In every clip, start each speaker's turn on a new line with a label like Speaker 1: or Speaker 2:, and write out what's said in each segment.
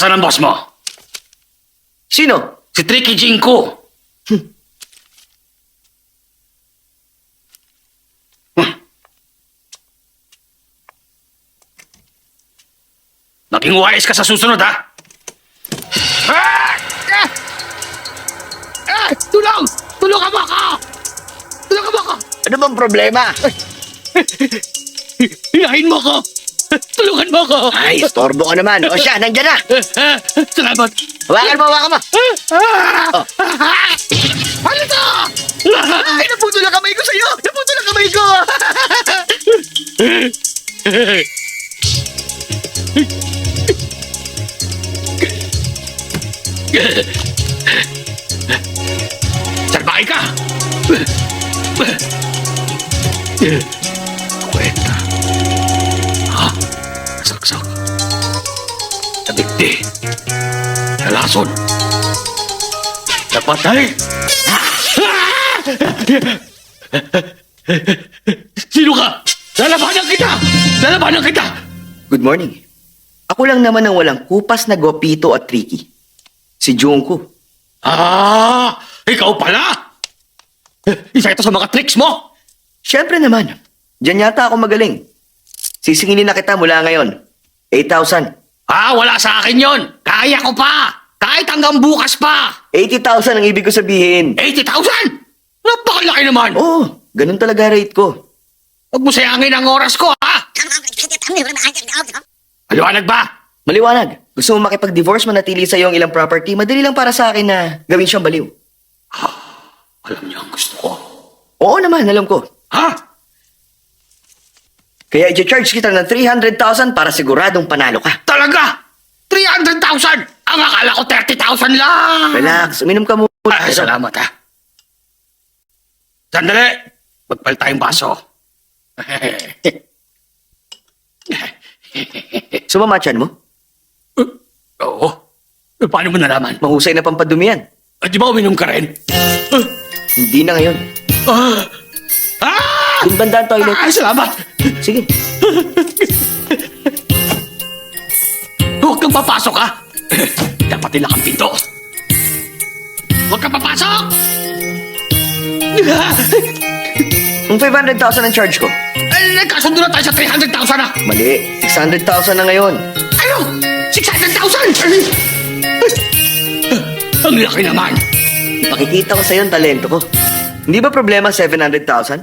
Speaker 1: Nasaan ang boss mo?
Speaker 2: Sino?
Speaker 1: Si Tricky Jinko. Maging wise ka sa susunod, ha? Tulong! Tulungan mo ako! Tulungan mo ako!
Speaker 2: Ano bang problema?
Speaker 1: Hilahin mo ako! Tulungan mo ako!
Speaker 2: Ay, istorbo ka naman. O siya, nandyan na.
Speaker 1: Salamat!
Speaker 2: Hawakan mo, hawakan mo. Oh.
Speaker 1: Ano to?
Speaker 2: Ay, naputol ang kamay ko sa'yo. Naputol ang kamay ko.
Speaker 1: Salbay ka! Kwenta. Ha? Saksak. Nabigti. Nalason. Napatay. Sino ka? Lalabanan kita! Lalabanan kita!
Speaker 2: Good morning. Ako lang naman ang walang kupas na Gopito at Tricky. Si Junko.
Speaker 1: Ah! Ikaw pala! Isa ito sa mga tricks mo!
Speaker 2: Siyempre naman. Diyan yata ako magaling. Sisingilin na kita mula ngayon. 8,000.
Speaker 1: Ah, wala sa akin yon. Kaya ko pa! Kahit hanggang bukas pa!
Speaker 2: 80,000 ang ibig ko sabihin.
Speaker 1: 80,000! Napakalaki naman!
Speaker 2: Oo, ganun talaga rate ko.
Speaker 1: Huwag mo sayangin ang oras ko, ha? Maliwanag ba?
Speaker 2: Maliwanag. Gusto mo makipag-divorce, manatili sa iyo ang ilang property, madali lang para sa akin na gawin siyang baliw.
Speaker 1: Alam niyo ang gusto ko.
Speaker 2: Oo naman, alam ko.
Speaker 1: Ha?
Speaker 2: Kaya i-charge kita ng 300,000 para siguradong panalo ka.
Speaker 1: Talaga? 300,000! Ang akala ko 30,000 lang!
Speaker 2: Relax, uminom ka muna.
Speaker 1: Ay, salamat, ha? Sandali! Magpal tayong baso.
Speaker 2: Sumamatyan mo?
Speaker 1: Oo. Paano mo nalaman?
Speaker 2: Mahusay na pampadumi yan.
Speaker 1: Di ba uminom ka rin?
Speaker 2: Hindi na ngayon.
Speaker 1: Ah! Ah!
Speaker 2: Yung banda ang toilet.
Speaker 1: Ay, salamat!
Speaker 2: Sige.
Speaker 1: Huwag kang papasok, ha? Dapat nila kang pinto. Huwag kang papasok!
Speaker 2: Yung 500,000 ang charge ko.
Speaker 1: Ay, nagkasundo na tayo sa 300,000, ha?
Speaker 2: Mali. 600,000 na ngayon.
Speaker 1: Ano? 600,000! Ang laki naman!
Speaker 2: Pakikita ko sa'yo ang talento ko. Hindi ba problema 700,000?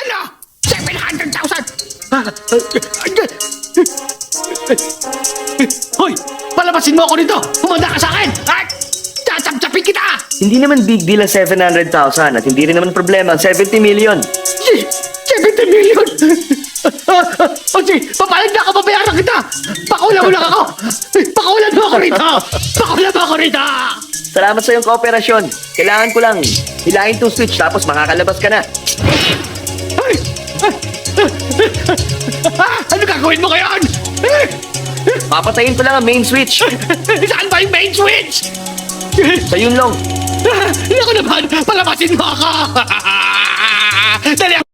Speaker 1: Ano? 700,000! Hoy! Palabasin mo ako nito! Humanda ka sa akin! At sasapsapin kita!
Speaker 2: Hindi naman big deal ang 700,000 at hindi rin naman problema ang 70 million.
Speaker 1: 70 million! O sige, papalag na ako, babayaran kita! Pakulan mo lang ako! Pakulan mo ako rito! Pakulan mo ako rito!
Speaker 2: Salamat sa iyong kooperasyon. Kailangan ko lang hilahin tong switch tapos makakalabas ka na.
Speaker 1: Ay! Ano gagawin mo ngayon?
Speaker 2: Papatayin ko lang ang main switch.
Speaker 1: Saan ba yung main switch?
Speaker 2: Sa yun long.
Speaker 1: Hindi ako naman! Palabasin mo ako! Dali ako!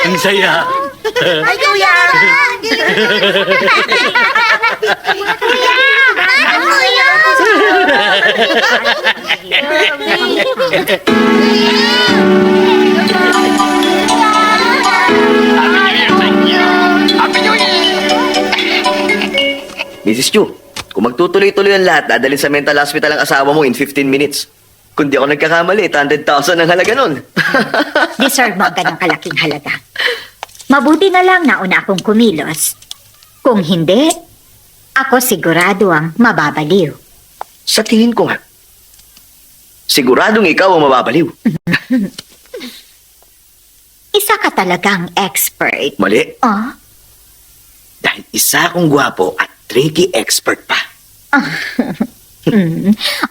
Speaker 1: Ang saya!
Speaker 3: Ay, kuya!
Speaker 2: Mrs. Chu, kung magtutuloy-tuloy ang lahat, dadalhin sa mental hospital ang asawa mo in 15 minutes. Kung di ako nagkakamali, 100,000 ang halaga nun.
Speaker 3: Deserve mo ang ganang kalaking halaga. Mabuti na lang nauna akong kumilos. Kung hindi, ako sigurado ang mababaliw.
Speaker 2: Sa tingin ko nga, siguradong ikaw ang mababaliw.
Speaker 3: Isa ka talagang expert.
Speaker 2: Mali.
Speaker 3: Oh?
Speaker 2: Dahil isa akong gwapo at tricky expert pa.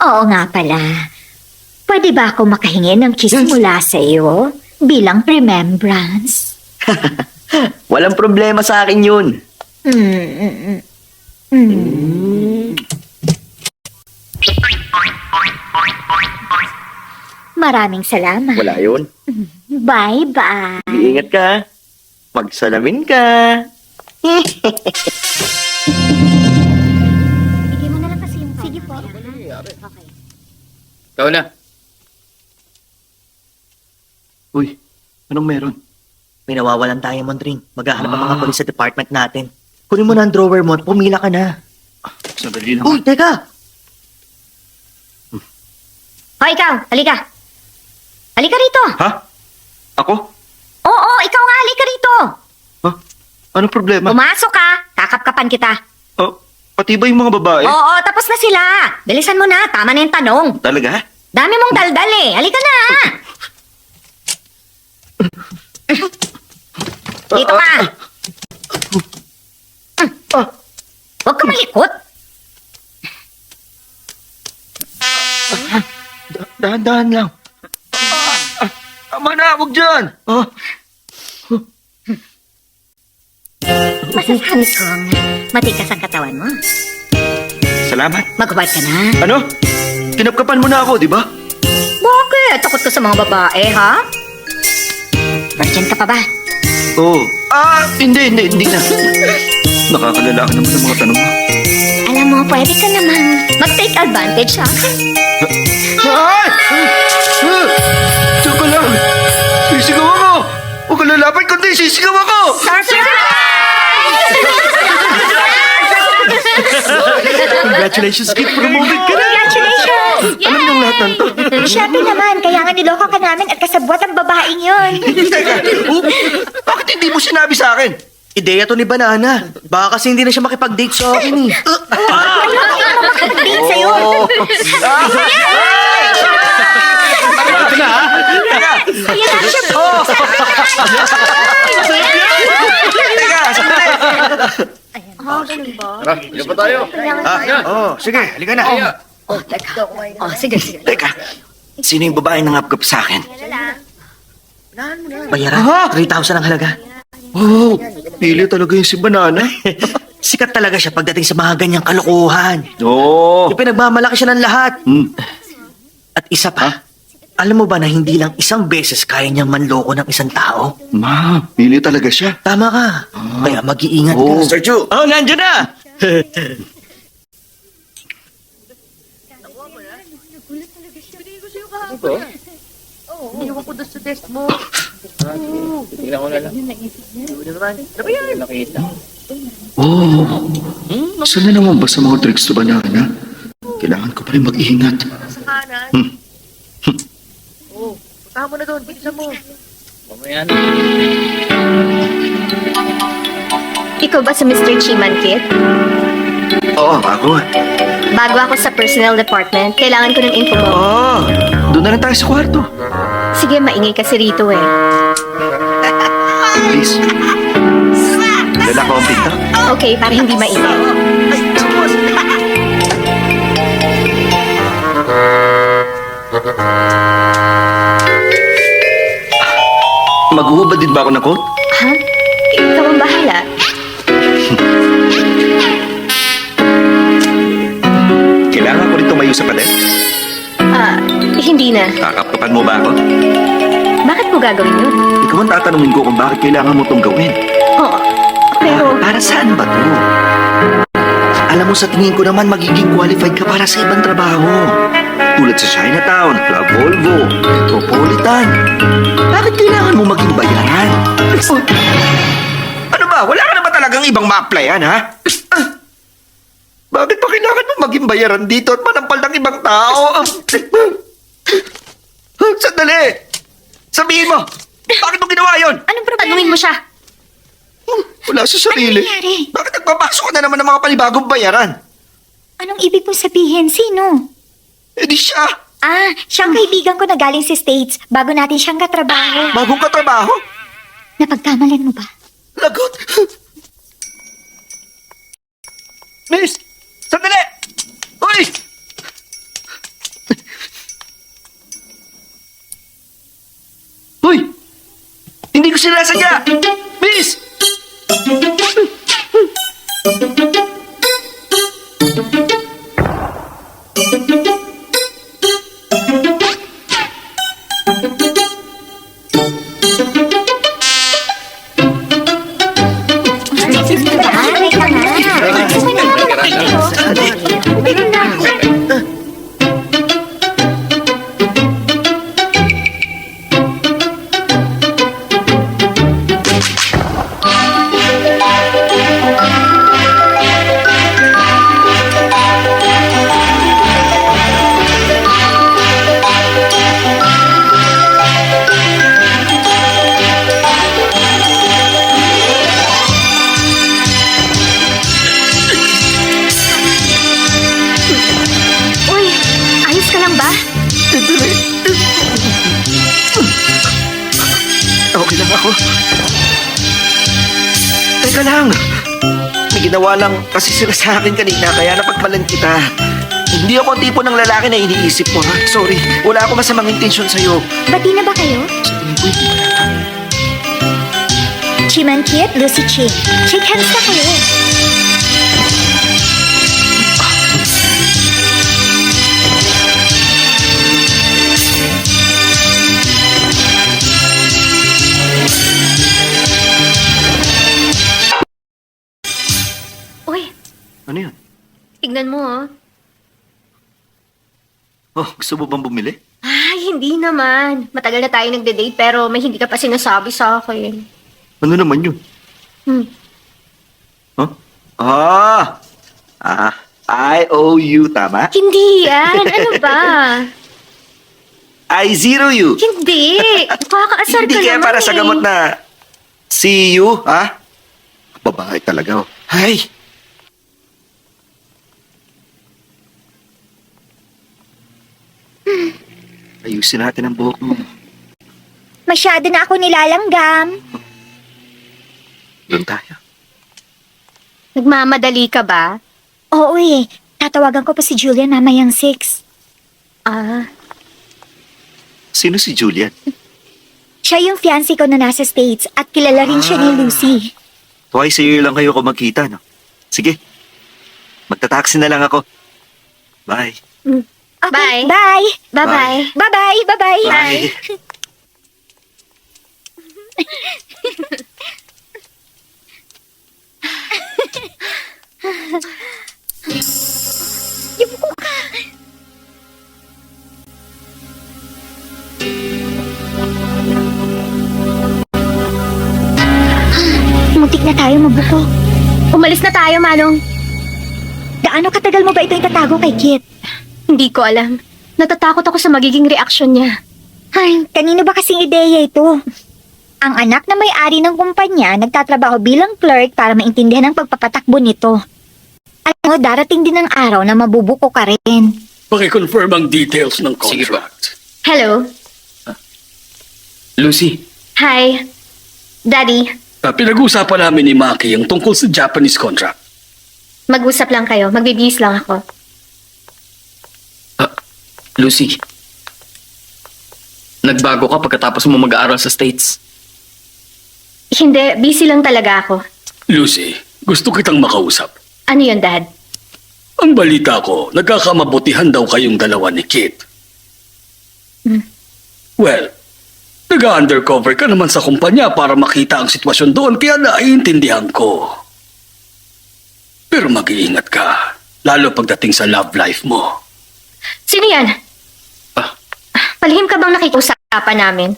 Speaker 3: Oo nga pala. Pwede ba ako makahingi ng kiss mula sa iyo bilang remembrance?
Speaker 2: Walang problema sa akin yun.
Speaker 3: Maraming salamat.
Speaker 2: Wala yun.
Speaker 3: Bye-bye.
Speaker 2: Iingat ka. Magsalamin ka.
Speaker 3: Bigay mo na lang kasi yung Sige po. Okay.
Speaker 1: Ikaw na.
Speaker 4: Uy, anong meron?
Speaker 5: May nawawalan tayo, Mondring. Maghahanap ang mga polis sa department natin. Kunin mo na ang drawer mo at pumila ka na.
Speaker 4: Sandali lang.
Speaker 5: Uy, teka!
Speaker 3: O, ikaw. Halika. Halika rito.
Speaker 4: Ha? Ako?
Speaker 3: Oo, ikaw nga. Halika rito.
Speaker 4: Ha? Anong problema?
Speaker 3: Pumasok ka. Kakapkapan kita.
Speaker 4: Oh, pati ba yung mga babae?
Speaker 3: Oo, tapos na sila. Bilisan mo na. Tama na yung tanong.
Speaker 4: Talaga?
Speaker 3: Dami mong daldal eh. Halika na. Dito ka. Huwag ka malikot.
Speaker 4: Dahan-dahan lang. Tama na, huwag dyan.
Speaker 3: Masasabi kong matikas ang katawan mo.
Speaker 4: Salamat.
Speaker 3: Maghubad ka na.
Speaker 4: Ano? Kinapkapan mo na ako, di ba?
Speaker 3: Bakit? Takot ka sa mga babae, ha? Virgin ka pa ba?
Speaker 4: Oo. Hindi na. Nakakalala ka naman ng mga tanong mo.
Speaker 3: Alam mo, pwede ka namang mag-take advantage sa akin.
Speaker 4: Ay! Diyan ka lang. Sisigaw ako. Huwag ka lalapit kundi sisigaw ako. Congratulations, kid. Promoted ka na.
Speaker 3: Congratulations!
Speaker 4: Alam niyong lahat ng to.
Speaker 3: Siyempre naman, kaya nga niloka ka namin at kasabwat ang babaeng yun.
Speaker 4: Teka, bakit hindi mo sinabi sa akin?
Speaker 5: Ideya to ni Banana. Baka kasi hindi na siya makipag-date sa akin eh.
Speaker 3: Makakapag-date sa'yo. Ayan na siya.
Speaker 4: Teka, sandali.
Speaker 1: Tara, ilan pa tayo?
Speaker 4: Sige, halika na.
Speaker 3: Sige.
Speaker 4: Teka, sino yung babae nangapgap sa akin?
Speaker 5: Bayaran, 3,000 ang halaga.
Speaker 4: Oh, pili talaga yung si Banana.
Speaker 5: Sikat talaga siya pagdating sa mga ganyang kalokohan.
Speaker 4: Oo.
Speaker 5: Ipinagmamalaki siya ng lahat.
Speaker 4: Hmm.
Speaker 5: At isa pa, alam mo ba na hindi lang isang beses kaya niyang manloko ng isang tao?
Speaker 4: Ma, pili talaga siya.
Speaker 5: Tama ka. Kaya mag-iingat ka.
Speaker 4: Oh.
Speaker 2: Sir Chu!
Speaker 5: Oh, nandiyan na!
Speaker 1: Tingnan ko na lang. Nakita.
Speaker 4: Oh, saan na naman ba sa mga tricks to Banana? Kailangan ko pa rin mag-iingat.
Speaker 1: Mamaya na.
Speaker 6: Ikaw ba si Mr. Chiman Kit?
Speaker 4: Oo, ako.
Speaker 6: Bago ako sa personal department, kailangan ko ng info mo.
Speaker 4: Oo, doon na lang tayo sa kwarto.
Speaker 6: Sige, maingay kasi rito eh.
Speaker 4: Please. Dala ko ang pinto.
Speaker 6: Okay, para hindi maingay.
Speaker 4: Maghuhubad din ba ako ng coat?
Speaker 6: Ha? Ikaw ang bahala.
Speaker 4: Kailangan ko rin tumayo sa pader.
Speaker 6: Hindi na.
Speaker 4: Kakapkapan mo ba ako?
Speaker 6: Bakit mo gagawin yun?
Speaker 4: Ikaw ang tatanungin ko kung bakit kailangan mo itong gawin.
Speaker 6: Oo, pero
Speaker 4: Para saan ba to? Alam mo, sa tingin ko naman magiging qualified ka para sa ibang trabaho. Tulad sa Chinatown, Club Volvo, Metropolitan. Bakit kailangan mo maging bayaran? Ano ba? Wala ka na ba talagang ibang ma-applyan, ha? Bakit pa kailangan mo maging bayaran dito at manampal ng ibang tao? Sandali! Sabihin mo! Bakit mo ginawa yun?
Speaker 3: Anong problema?
Speaker 6: tanungin mo siya.
Speaker 4: Wala sa sarili.
Speaker 3: Ano nangyari?
Speaker 4: Bakit nagpapasok ka na naman ng mga panibagong bayaran?
Speaker 3: Anong ibig mong sabihin? Sino?
Speaker 4: Eh di siya.
Speaker 3: Siyang kaibigan ko na galing sa States bago natin siyang katrabaho.
Speaker 4: Bagong katrabaho.
Speaker 3: Napagkamalan mo ba?
Speaker 4: Lagot. Miss! Sandali! Uy! Uy! Hindi ko sinasadya! Miss!
Speaker 3: Wait lang na.
Speaker 6: Uy, ayos ka lang ba?
Speaker 4: Okay lang ako. Teka lang. May ginawa lang kasi sila sa akin kanina kaya napagmalan kita. Hindi ako ang tipo ng lalaki na iniisip mo, ha? Sorry, wala ako masamang intensyon sa'yo.
Speaker 3: Bati na ba kayo? Chiman Kit, Lucy Ching. Shake hands na kayo.
Speaker 6: Uy,
Speaker 4: Ano yun?
Speaker 6: tignan mo oh.
Speaker 4: Oh, gusto mo bang bumili?
Speaker 6: Ay, hindi naman. Matagal na tayo nagde-date pero may hindi ka pa sinasabi sa akin.
Speaker 4: Ano naman yun? Huh? I owe you, tama?
Speaker 6: Hindi yan. Ano ba?
Speaker 4: I zero you.
Speaker 6: Hindi. Makakaasar
Speaker 4: Hindi
Speaker 6: ka
Speaker 4: kaya
Speaker 6: naman
Speaker 4: para sa
Speaker 6: eh.
Speaker 4: gamot na see you, ha? Babae talaga, oh. Ay! Ayusin natin ang buhok mo.
Speaker 3: Masyado na ako nilalanggam.
Speaker 4: Doon tayo.
Speaker 6: Nagmamadali ka ba?
Speaker 3: Oo eh. Tatawagan ko pa si Julian mamayang 6.
Speaker 6: Ah,
Speaker 4: Sino si Julian?
Speaker 3: Siya yung fiancé ko na nasa States at kilala rin siya ni Lucy.
Speaker 4: Twice a year lang kayo kung magkita, no? Sige. Magta-taxi na lang ako. Bye.
Speaker 3: Okay,
Speaker 6: Bye.
Speaker 3: Bye.
Speaker 6: bye-bye.
Speaker 3: Bye-bye. Bye-bye.
Speaker 4: Bye.
Speaker 3: Yuko ka. Muntik na tayo mabuko.
Speaker 6: Umalis na tayo, Manong.
Speaker 3: Gaano katagal mo ba ito itatago kay Kit?
Speaker 6: Hindi ko alam. Natatakot ako sa magiging reaksyon niya.
Speaker 3: Ay, kanino ba kasing ideya ito? Ang anak na may-ari ng kumpanya nagtatrabaho bilang clerk para maintindihan ang pagpapatakbo nito. Alam mo, darating din ang araw na mabubuko ka rin.
Speaker 1: Paki-confirm ang details ng contract.
Speaker 6: Hello?
Speaker 1: Lucy,
Speaker 6: Hi. Daddy,
Speaker 1: pinag-uusapan namin ni Maki ang tungkol sa Japanese contract.
Speaker 6: mag-usap lang kayo. Magbibihis lang ako.
Speaker 7: Lucy, nagbago ka pagkatapos mo mag-aaral sa States.
Speaker 6: Hindi, busy lang talaga ako.
Speaker 1: Lucy, gusto kitang makausap.
Speaker 6: Ano yun, Dad?
Speaker 1: Ang balita ko, nagkakamabutihan daw kayong dalawa ni Kit. Well, nag-undercover ka naman sa kumpanya para makita ang sitwasyon doon kaya naiintindihan ko. Pero mag-iingat ka, lalo pagdating sa love life mo.
Speaker 6: Sino yan? Palihim ka bang nakikiusapan namin?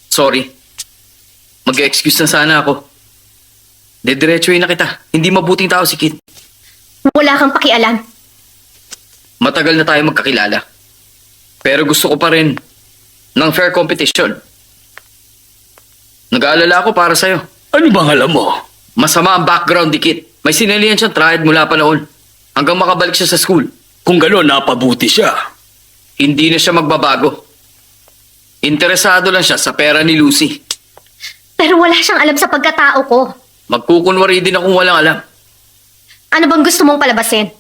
Speaker 7: Sorry. Mag-excuse na sana ako. Dediretsuhin na kita. Hindi mabuting tao si Kit.
Speaker 6: Wala kang pakialam.
Speaker 7: Matagal na tayo magkakilala. Pero gusto ko pa rin ng fair competition. Nag-aalala ako para sa'yo.
Speaker 1: Ano bang alam mo?
Speaker 7: Masama ang background ni Kit. May sinalihan siyang triad mula pa noon. Hanggang makabalik siya sa school.
Speaker 1: Kung gano'n, napabuti siya.
Speaker 7: Hindi na siya magbabago. Interesado lang siya sa pera ni Lucy.
Speaker 6: Pero wala siyang alam sa pagkatao ko.
Speaker 7: Magkukunwari din akong walang alam.
Speaker 6: Ano bang gusto mong palabasin?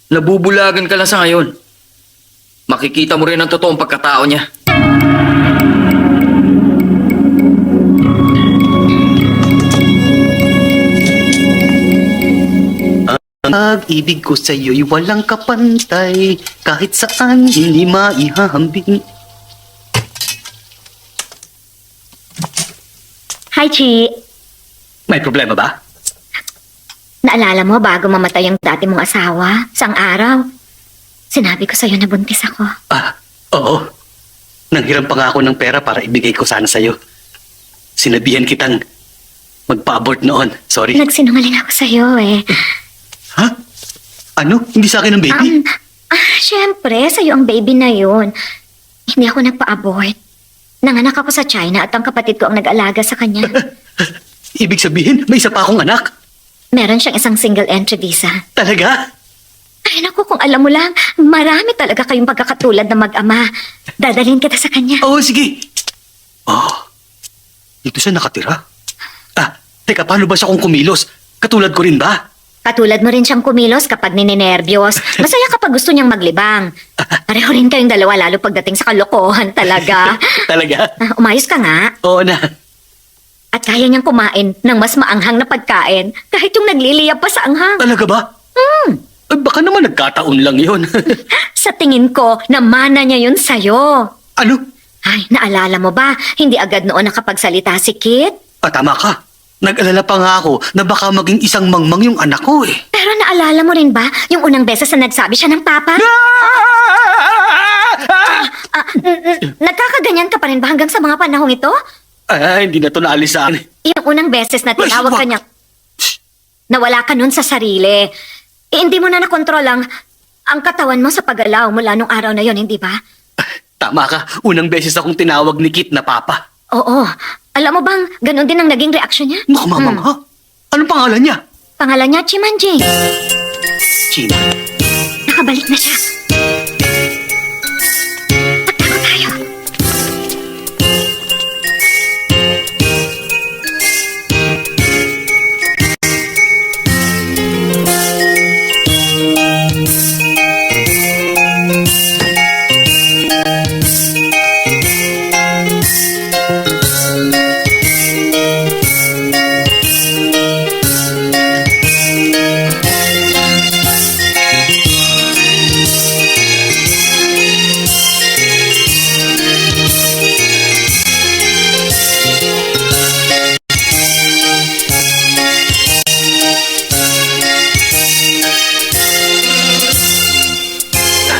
Speaker 7: Nabubulagan ka lang sa ngayon. Makikita mo rin ang totoong pagkatao niya.
Speaker 1: Ang pag-ibig ko sa'yo'y walang kapantay, kahit saan hindi maihahambing.
Speaker 3: Hi, Chi.
Speaker 1: May problema ba?
Speaker 3: Naalala mo bago mamatay ang dati mong asawa, sang araw? Sinabi ko sa'yo na buntis ako.
Speaker 1: Oo. Nanghiram pa nga ako ng pera para ibigay ko sana sa'yo. Sinabihan kitang magpa-abort noon. Sorry.
Speaker 3: Nagsinungaling ako sa'yo eh.
Speaker 1: Ha? Ano? Hindi sa akin ang baby?
Speaker 3: Siyempre, sa'yo ang baby na yun. Hindi ako nagpa-abort. Nanganak ako sa China at ang kapatid ko ang nag-alaga sa kanya.
Speaker 1: Ibig sabihin, may isa pa akong anak?
Speaker 3: Meron siyang isang single entry visa.
Speaker 1: Talaga?
Speaker 3: Ay naku, kung alam mo lang, marami talaga kayong pagkakatulad na mag-ama. Dadalhin kita sa kanya.
Speaker 1: Oo, sige. Dito siya nakatira? Teka, paano ba siya kung kumilos? Katulad ko rin ba?
Speaker 3: Katulad mo rin siyang kumilos kapag ninenervyos. Masaya kapag gusto niyang maglibang. Pareho rin kayong dalawa lalo pagdating sa kalokohan talaga.
Speaker 1: Talaga?
Speaker 3: Umayos ka nga.
Speaker 1: Oo na.
Speaker 3: At kaya niyang kumain ng mas maanghang na pagkain kahit yung nagliliyab pa sa anghang.
Speaker 1: Talaga ba? Baka naman nagkataon lang yun.
Speaker 3: Sa tingin ko, namana niya yun sa'yo.
Speaker 1: Ano?
Speaker 3: Ay, naalala mo ba? Hindi agad noon nakapagsalita si Kit?
Speaker 1: Tama ka. Nag-alala pa nga ako na baka maging isang mangmang yung anak ko eh.
Speaker 3: Pero naalala mo rin ba yung unang beses na nagsabi siya ng papa? Nagkakaganyan ka pa rin ba hanggang sa mga panahong ito?
Speaker 1: Hindi na to naalis sa akin.
Speaker 3: Yung unang beses na tinawag ka
Speaker 1: Wag.
Speaker 3: niya, nawala ka nun sa sarili. Hindi mo na nakontrol ang katawan mo sa paggalaw mula nung araw na yon, hindi ba?
Speaker 1: Tama ka. Unang beses akong tinawag ni Kit na papa.
Speaker 3: Oo. Alam mo bang, ganun din ang naging reaksyon niya?
Speaker 1: Nakamamangha. Anong pangalan niya?
Speaker 3: Pangalan niya, Chimanji.
Speaker 1: Chima.
Speaker 3: Nakabalik na siya. Magtago tayo.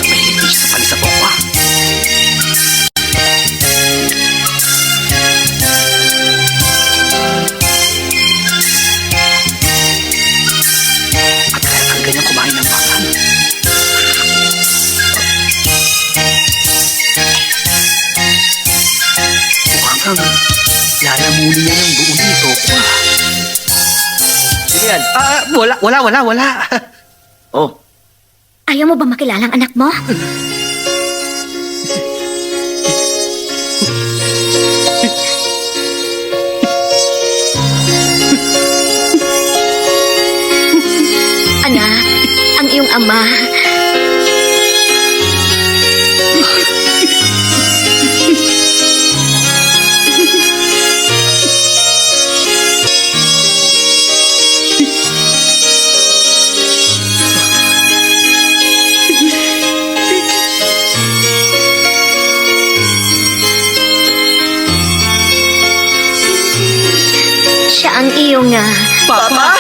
Speaker 1: May hindi sa palis sa pokwa. At kaya ang ganyan kumain ng bakan. Mukhang kang lalamuli na ng buo nito.
Speaker 2: Sino yan?
Speaker 1: Wala.
Speaker 2: Oh,
Speaker 3: Ayaw mo ba makilala ang anak mo? Anak, ang iyong ama. Siya ang iyong
Speaker 1: Papa!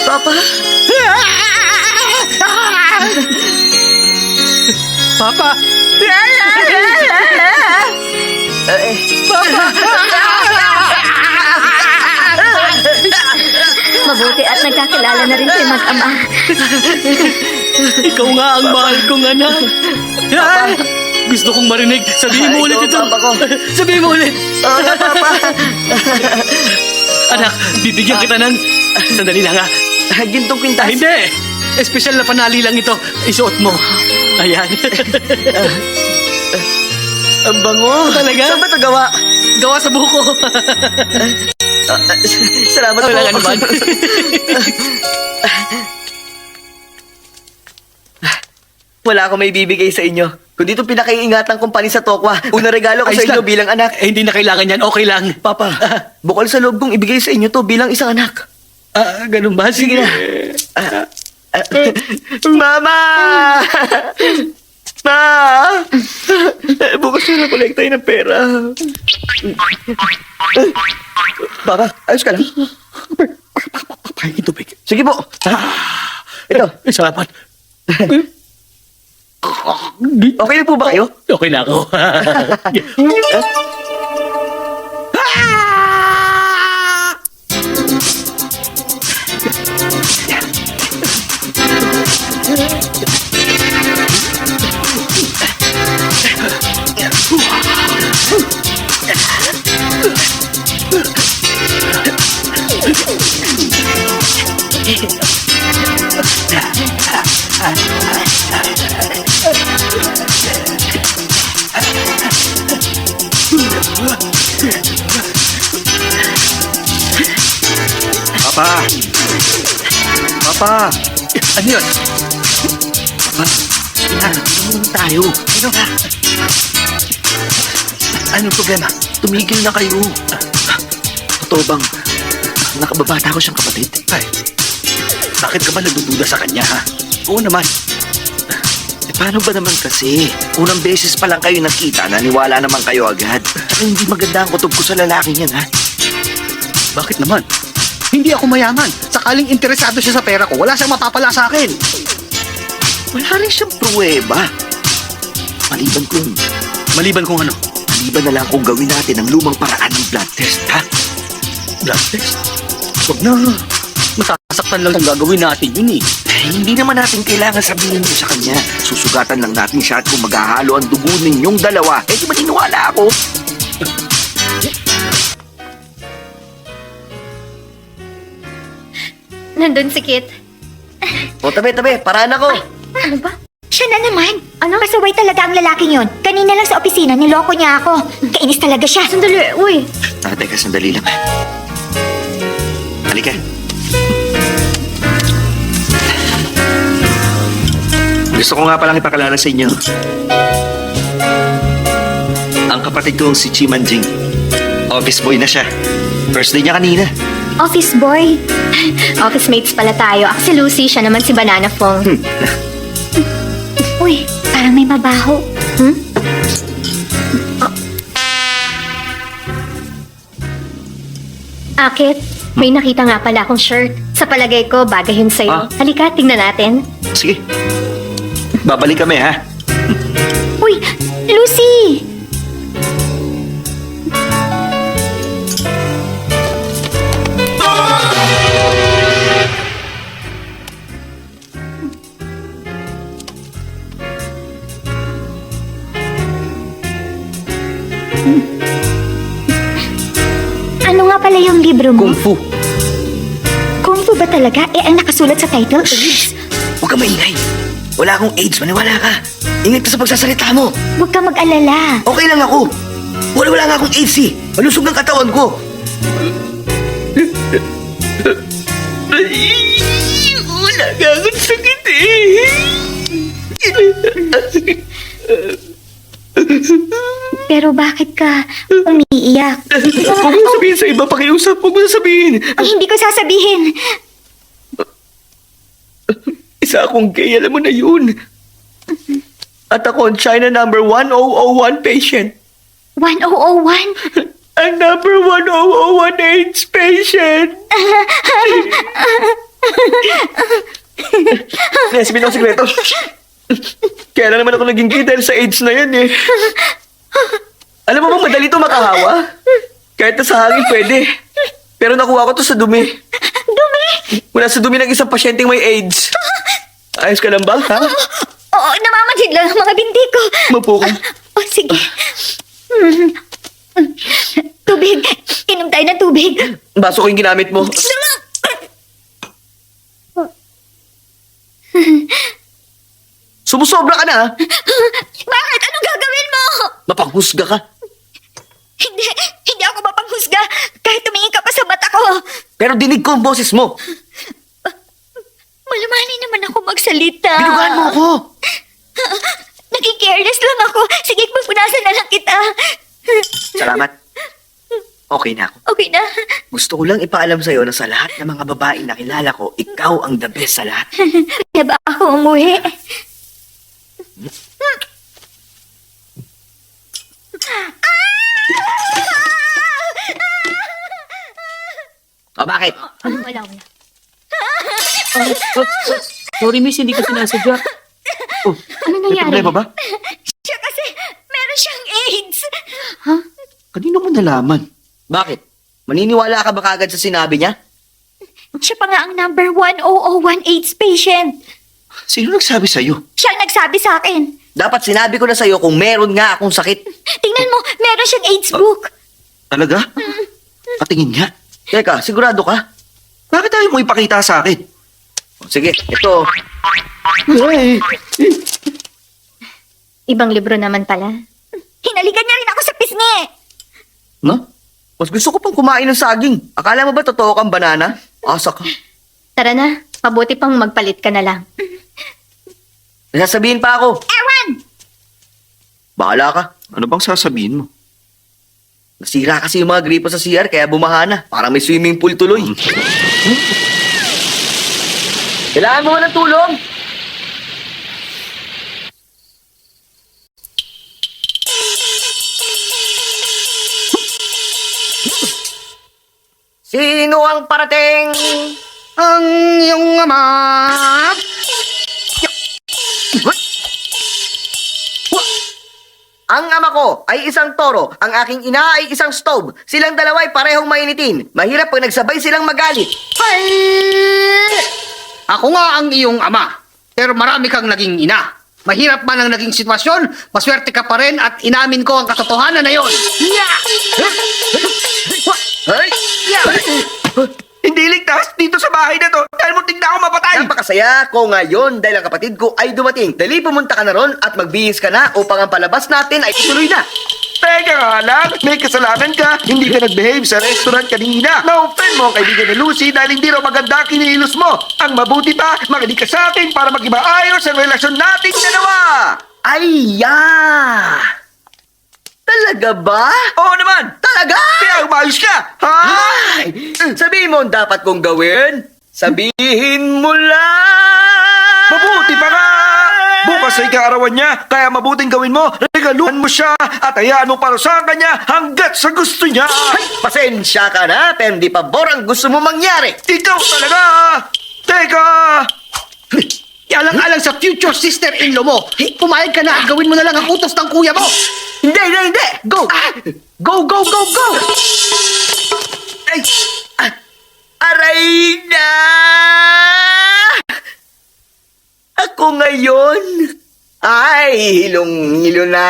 Speaker 2: Papa?
Speaker 1: Papa!
Speaker 3: mabuti at nagkakilala na rin kayo mag-ama.
Speaker 1: Ikaw nga ang mahal kong anak. Ay! Gusto kong marinig. Sabihin mo ulit
Speaker 2: Ikaw,
Speaker 1: ito.
Speaker 2: Papa ko.
Speaker 1: Sabihin mo ulit.
Speaker 2: Oo nga, Papa.
Speaker 1: Anak, bibigyan kita ng... Sandali lang ha.
Speaker 2: Gintong kwintas.
Speaker 1: Hindi! Espesyal na panali lang ito. Isuot mo. Ayan.
Speaker 2: Ang bango.
Speaker 1: Talaga?
Speaker 2: Saan ba ito gawa?
Speaker 1: Gawa sa buko.
Speaker 2: Salamat
Speaker 1: Wala
Speaker 2: po.
Speaker 1: ka naman.
Speaker 2: Wala akong may bibigay sa inyo. Kundi itong pinakaiingatan kong panis sa Tokwa. Unang regalo ko sa
Speaker 1: Ayos
Speaker 2: inyo
Speaker 1: lang.
Speaker 2: bilang anak.
Speaker 1: Eh, hindi na kailangan yan. Okay lang.
Speaker 2: Papa, bukal sa loob kong ibigay sa inyo to bilang isang anak.
Speaker 1: Ganun ba? Sige na.
Speaker 2: Mama! Ma! Bukas na nakolekta yun ng pera. Papa, ayos ka lang?
Speaker 1: Pahingin tubig.
Speaker 2: Sige po. Ito.
Speaker 1: Salamat.
Speaker 2: Okay na po ba kayo?
Speaker 1: Okay na ako.
Speaker 4: Papa! Papa!
Speaker 1: Ano yun?
Speaker 4: Ano tayo? Ano ka? Anong problema? Tumigil na kayo. Totoo bang nakababata ko siyang kapatid?
Speaker 1: Ay, bakit ka ba nagdududa sa kanya, ha? Oo naman.
Speaker 4: Paano ba naman kasi? Unang beses pa lang kayo nakita, naniwala naman kayo agad. Tsaka hindi maganda ang kutob ko sa lalaking yan, ha?
Speaker 1: Bakit naman? Hindi ako mayaman. Sakaling interesado siya sa pera ko, wala siyang mapapala sa akin.
Speaker 4: Wala rin siyang pruweba.
Speaker 1: Maliban kung ano?
Speaker 4: Maliban na lang kung gawin natin ang lumang paraan ng blood test, ha?
Speaker 1: Blood test? Huwag na. Masasaktan lang ang gagawin natin yun eh.
Speaker 4: Hindi naman natin kailangan sabihin mo sa kanya. Susugatan lang natin siya at kung maghahalo ang dugo ninyong dalawa, di maniniwala ako.
Speaker 6: Nandun si Kit.
Speaker 2: O, tabi, paraan ako.
Speaker 6: Ano ba?
Speaker 3: Siya na naman. Ano? Pasaway talaga ang lalaking yon. Kanina lang sa opisina, niloko niya ako. Kainis talaga siya.
Speaker 6: Sandali, uy.
Speaker 4: Teka, sandali lang. Halika. Gusto ko nga palang ipakilala sa inyo. Ang kapatid kong si Chi Manjing. Office boy na siya. First day niya kanina.
Speaker 3: Office boy.
Speaker 6: Office mates pala tayo. Ako si Lucy, siya naman si Banana Fong.
Speaker 3: Uy, parang may mabaho.
Speaker 6: Akit, may nakita nga pala akong shirt. Sa palagay ko, bagay yun sa'yo. Halika, tingnan natin.
Speaker 4: Sige. Babalik kami, ha?
Speaker 3: Uy, Lucy! Ano nga pala yung libro mo?
Speaker 1: Kung fu.
Speaker 3: Kung fu ba talaga? Eh, ang nakasulat sa title, AIDS.
Speaker 4: Huwag ka maingay. Wala akong AIDS, maniwala ka. Ingat ka sa pagsasalita mo.
Speaker 3: Huwag ka mag-alala.
Speaker 4: Okay lang ako. Wala nga akong AIDS eh. Malusog ng katawan ko. Wala nga akong sakit eh.
Speaker 3: Pero bakit ka umiiyak?
Speaker 2: Huwag mo sabihin sa iba, pakiusap. Huwag mo sabihin.
Speaker 3: Ay, hindi ko sasabihin.
Speaker 2: Isa akong gay, alam mo na yun. At ako ang China number 1001 patient.
Speaker 3: 1001?
Speaker 2: Ang number 1001 AIDS patient. Sabihin ng sikreto. Kaya lang naman ako naging gay dahil sa AIDS na yan eh. Alam mo bang madali ito makahawa? Kahit na sa hangin pwede. Pero nakuha ko to sa dumi.
Speaker 3: Dumi?
Speaker 2: Mula sa dumi ng isang pasyenteng may AIDS. Ayos ka lang ba, ha?
Speaker 3: Oo, namamanhid lang ang mga binti ko.
Speaker 2: Mapo ka.
Speaker 3: Oh, sige. Tubig. Inom tayo ng tubig.
Speaker 2: Baso ko yung ginamit mo. Sumusobra ka na, ha?
Speaker 3: Bakit? Anong gagawin mo?
Speaker 2: Mapanghusga ka.
Speaker 3: Hindi ako mapanghusga. Kahit tumingin ka pa sa mata ko.
Speaker 2: Pero dinig ko ang boses mo.
Speaker 3: Malamani naman ako magsalita.
Speaker 2: Binugaan mo ako. Salamat. Okay na ako.
Speaker 3: Okay na.
Speaker 2: Gusto ko lang ipaalam sa'yo na sa lahat ng mga babaeng nakilala ko, ikaw ang the best sa lahat.
Speaker 3: Kaya ba ako umuwi?
Speaker 2: O bakit?
Speaker 6: Wala.
Speaker 7: Sorry, miss, hindi ko sinasadya.
Speaker 6: Ano
Speaker 4: May
Speaker 6: nangyari?
Speaker 4: problema ba?
Speaker 3: Siya kasi meron siyang AIDS.
Speaker 4: Kanino mo nalaman?
Speaker 2: Bakit? Maniniwala ka ba kagad sa sinabi niya?
Speaker 3: Siya pa nga ang number 1001 AIDS patient.
Speaker 4: Sino nagsabi sa'yo?
Speaker 3: Siya ang nagsabi sa akin.
Speaker 2: Dapat sinabi ko na sa'yo kung meron nga akong sakit.
Speaker 3: Tingnan mo, meron siyang AIDS book.
Speaker 4: Talaga? Patingin nga.
Speaker 2: Teka, sigurado ka?
Speaker 4: Bakit tayo mo ipakita sa akin?
Speaker 2: O, sige, ito.
Speaker 6: Ibang libro naman pala.
Speaker 3: Hinalikan niya rin ako sa pisngi.
Speaker 2: No? Mas gusto ko pang kumain ng saging. Akala mo ba totoo kang banana? Asa ka.
Speaker 6: Tara na, mabuti pang magpalit ka na lang.
Speaker 2: Nasasabihin pa ako.
Speaker 3: Ewan!
Speaker 2: Bahala ka.
Speaker 4: Ano bang sasabihin mo?
Speaker 2: Nasira kasi yung mga gripo sa CR kaya bumaha na. Parang may swimming pool tuloy. Kailangan mo ba ng tulong? Sino ang parating?
Speaker 1: Ang iyong ama.
Speaker 2: Ang ama ko ay isang toro, ang aking ina ay isang stove. Silang dalawa ay parehong mainitin. Mahirap pag nagsabay silang magalit.
Speaker 1: Ay! Ako nga ang iyong ama. Pero marami kang naging ina. Mahirap man ang naging sitwasyon, maswerte ka pa rin at inamin ko ang katotohanan na yon.
Speaker 2: Ay!
Speaker 4: Hindi ligtas dito sa bahay na to dahil muntik na ako mapatay!
Speaker 2: Napakasaya ko ngayon dahil ang kapatid ko ay dumating. Dali pumunta ka na ron at magbihis ka na upang ang palabas natin ay ituloy na.
Speaker 4: Teka nga lang, may kasalanan ka. Hindi ka nag-behave sa restaurant kanina. Na-offend mo ang kaibigan ni Lucy dahil hindi raw maganda kinilos mo. Ang mabuti pa, makinig ka sa akin para maging maayos ang relasyon nating dalawa.
Speaker 2: Ay, ya! Talaga ba?
Speaker 4: Oo naman!
Speaker 2: Talaga?
Speaker 4: Kaya umayos ka! Ha?
Speaker 2: Ay! Sabihin mo ang dapat kong gawin. Sabihin mo lang!
Speaker 4: Mabuti pa nga! Bukas ay kaarawan niya, kaya mabuting gawin mo, regaluhan mo siya at hayaan mo parusahan ka niya hanggat sa gusto niya!
Speaker 2: Ay, pasensya ka na, pero hindi pabor ang gusto mo mangyari.
Speaker 4: Ikaw talaga! Teka!
Speaker 1: Alang-alang sa future sister-in-law mo. Pumayag ka na at gawin mo na lang ang utos ng kuya mo.
Speaker 2: Hindi!
Speaker 1: Go! Go, go, go, go!
Speaker 2: Ay! Aray na! Ako ngayon ay hilong-hilo na.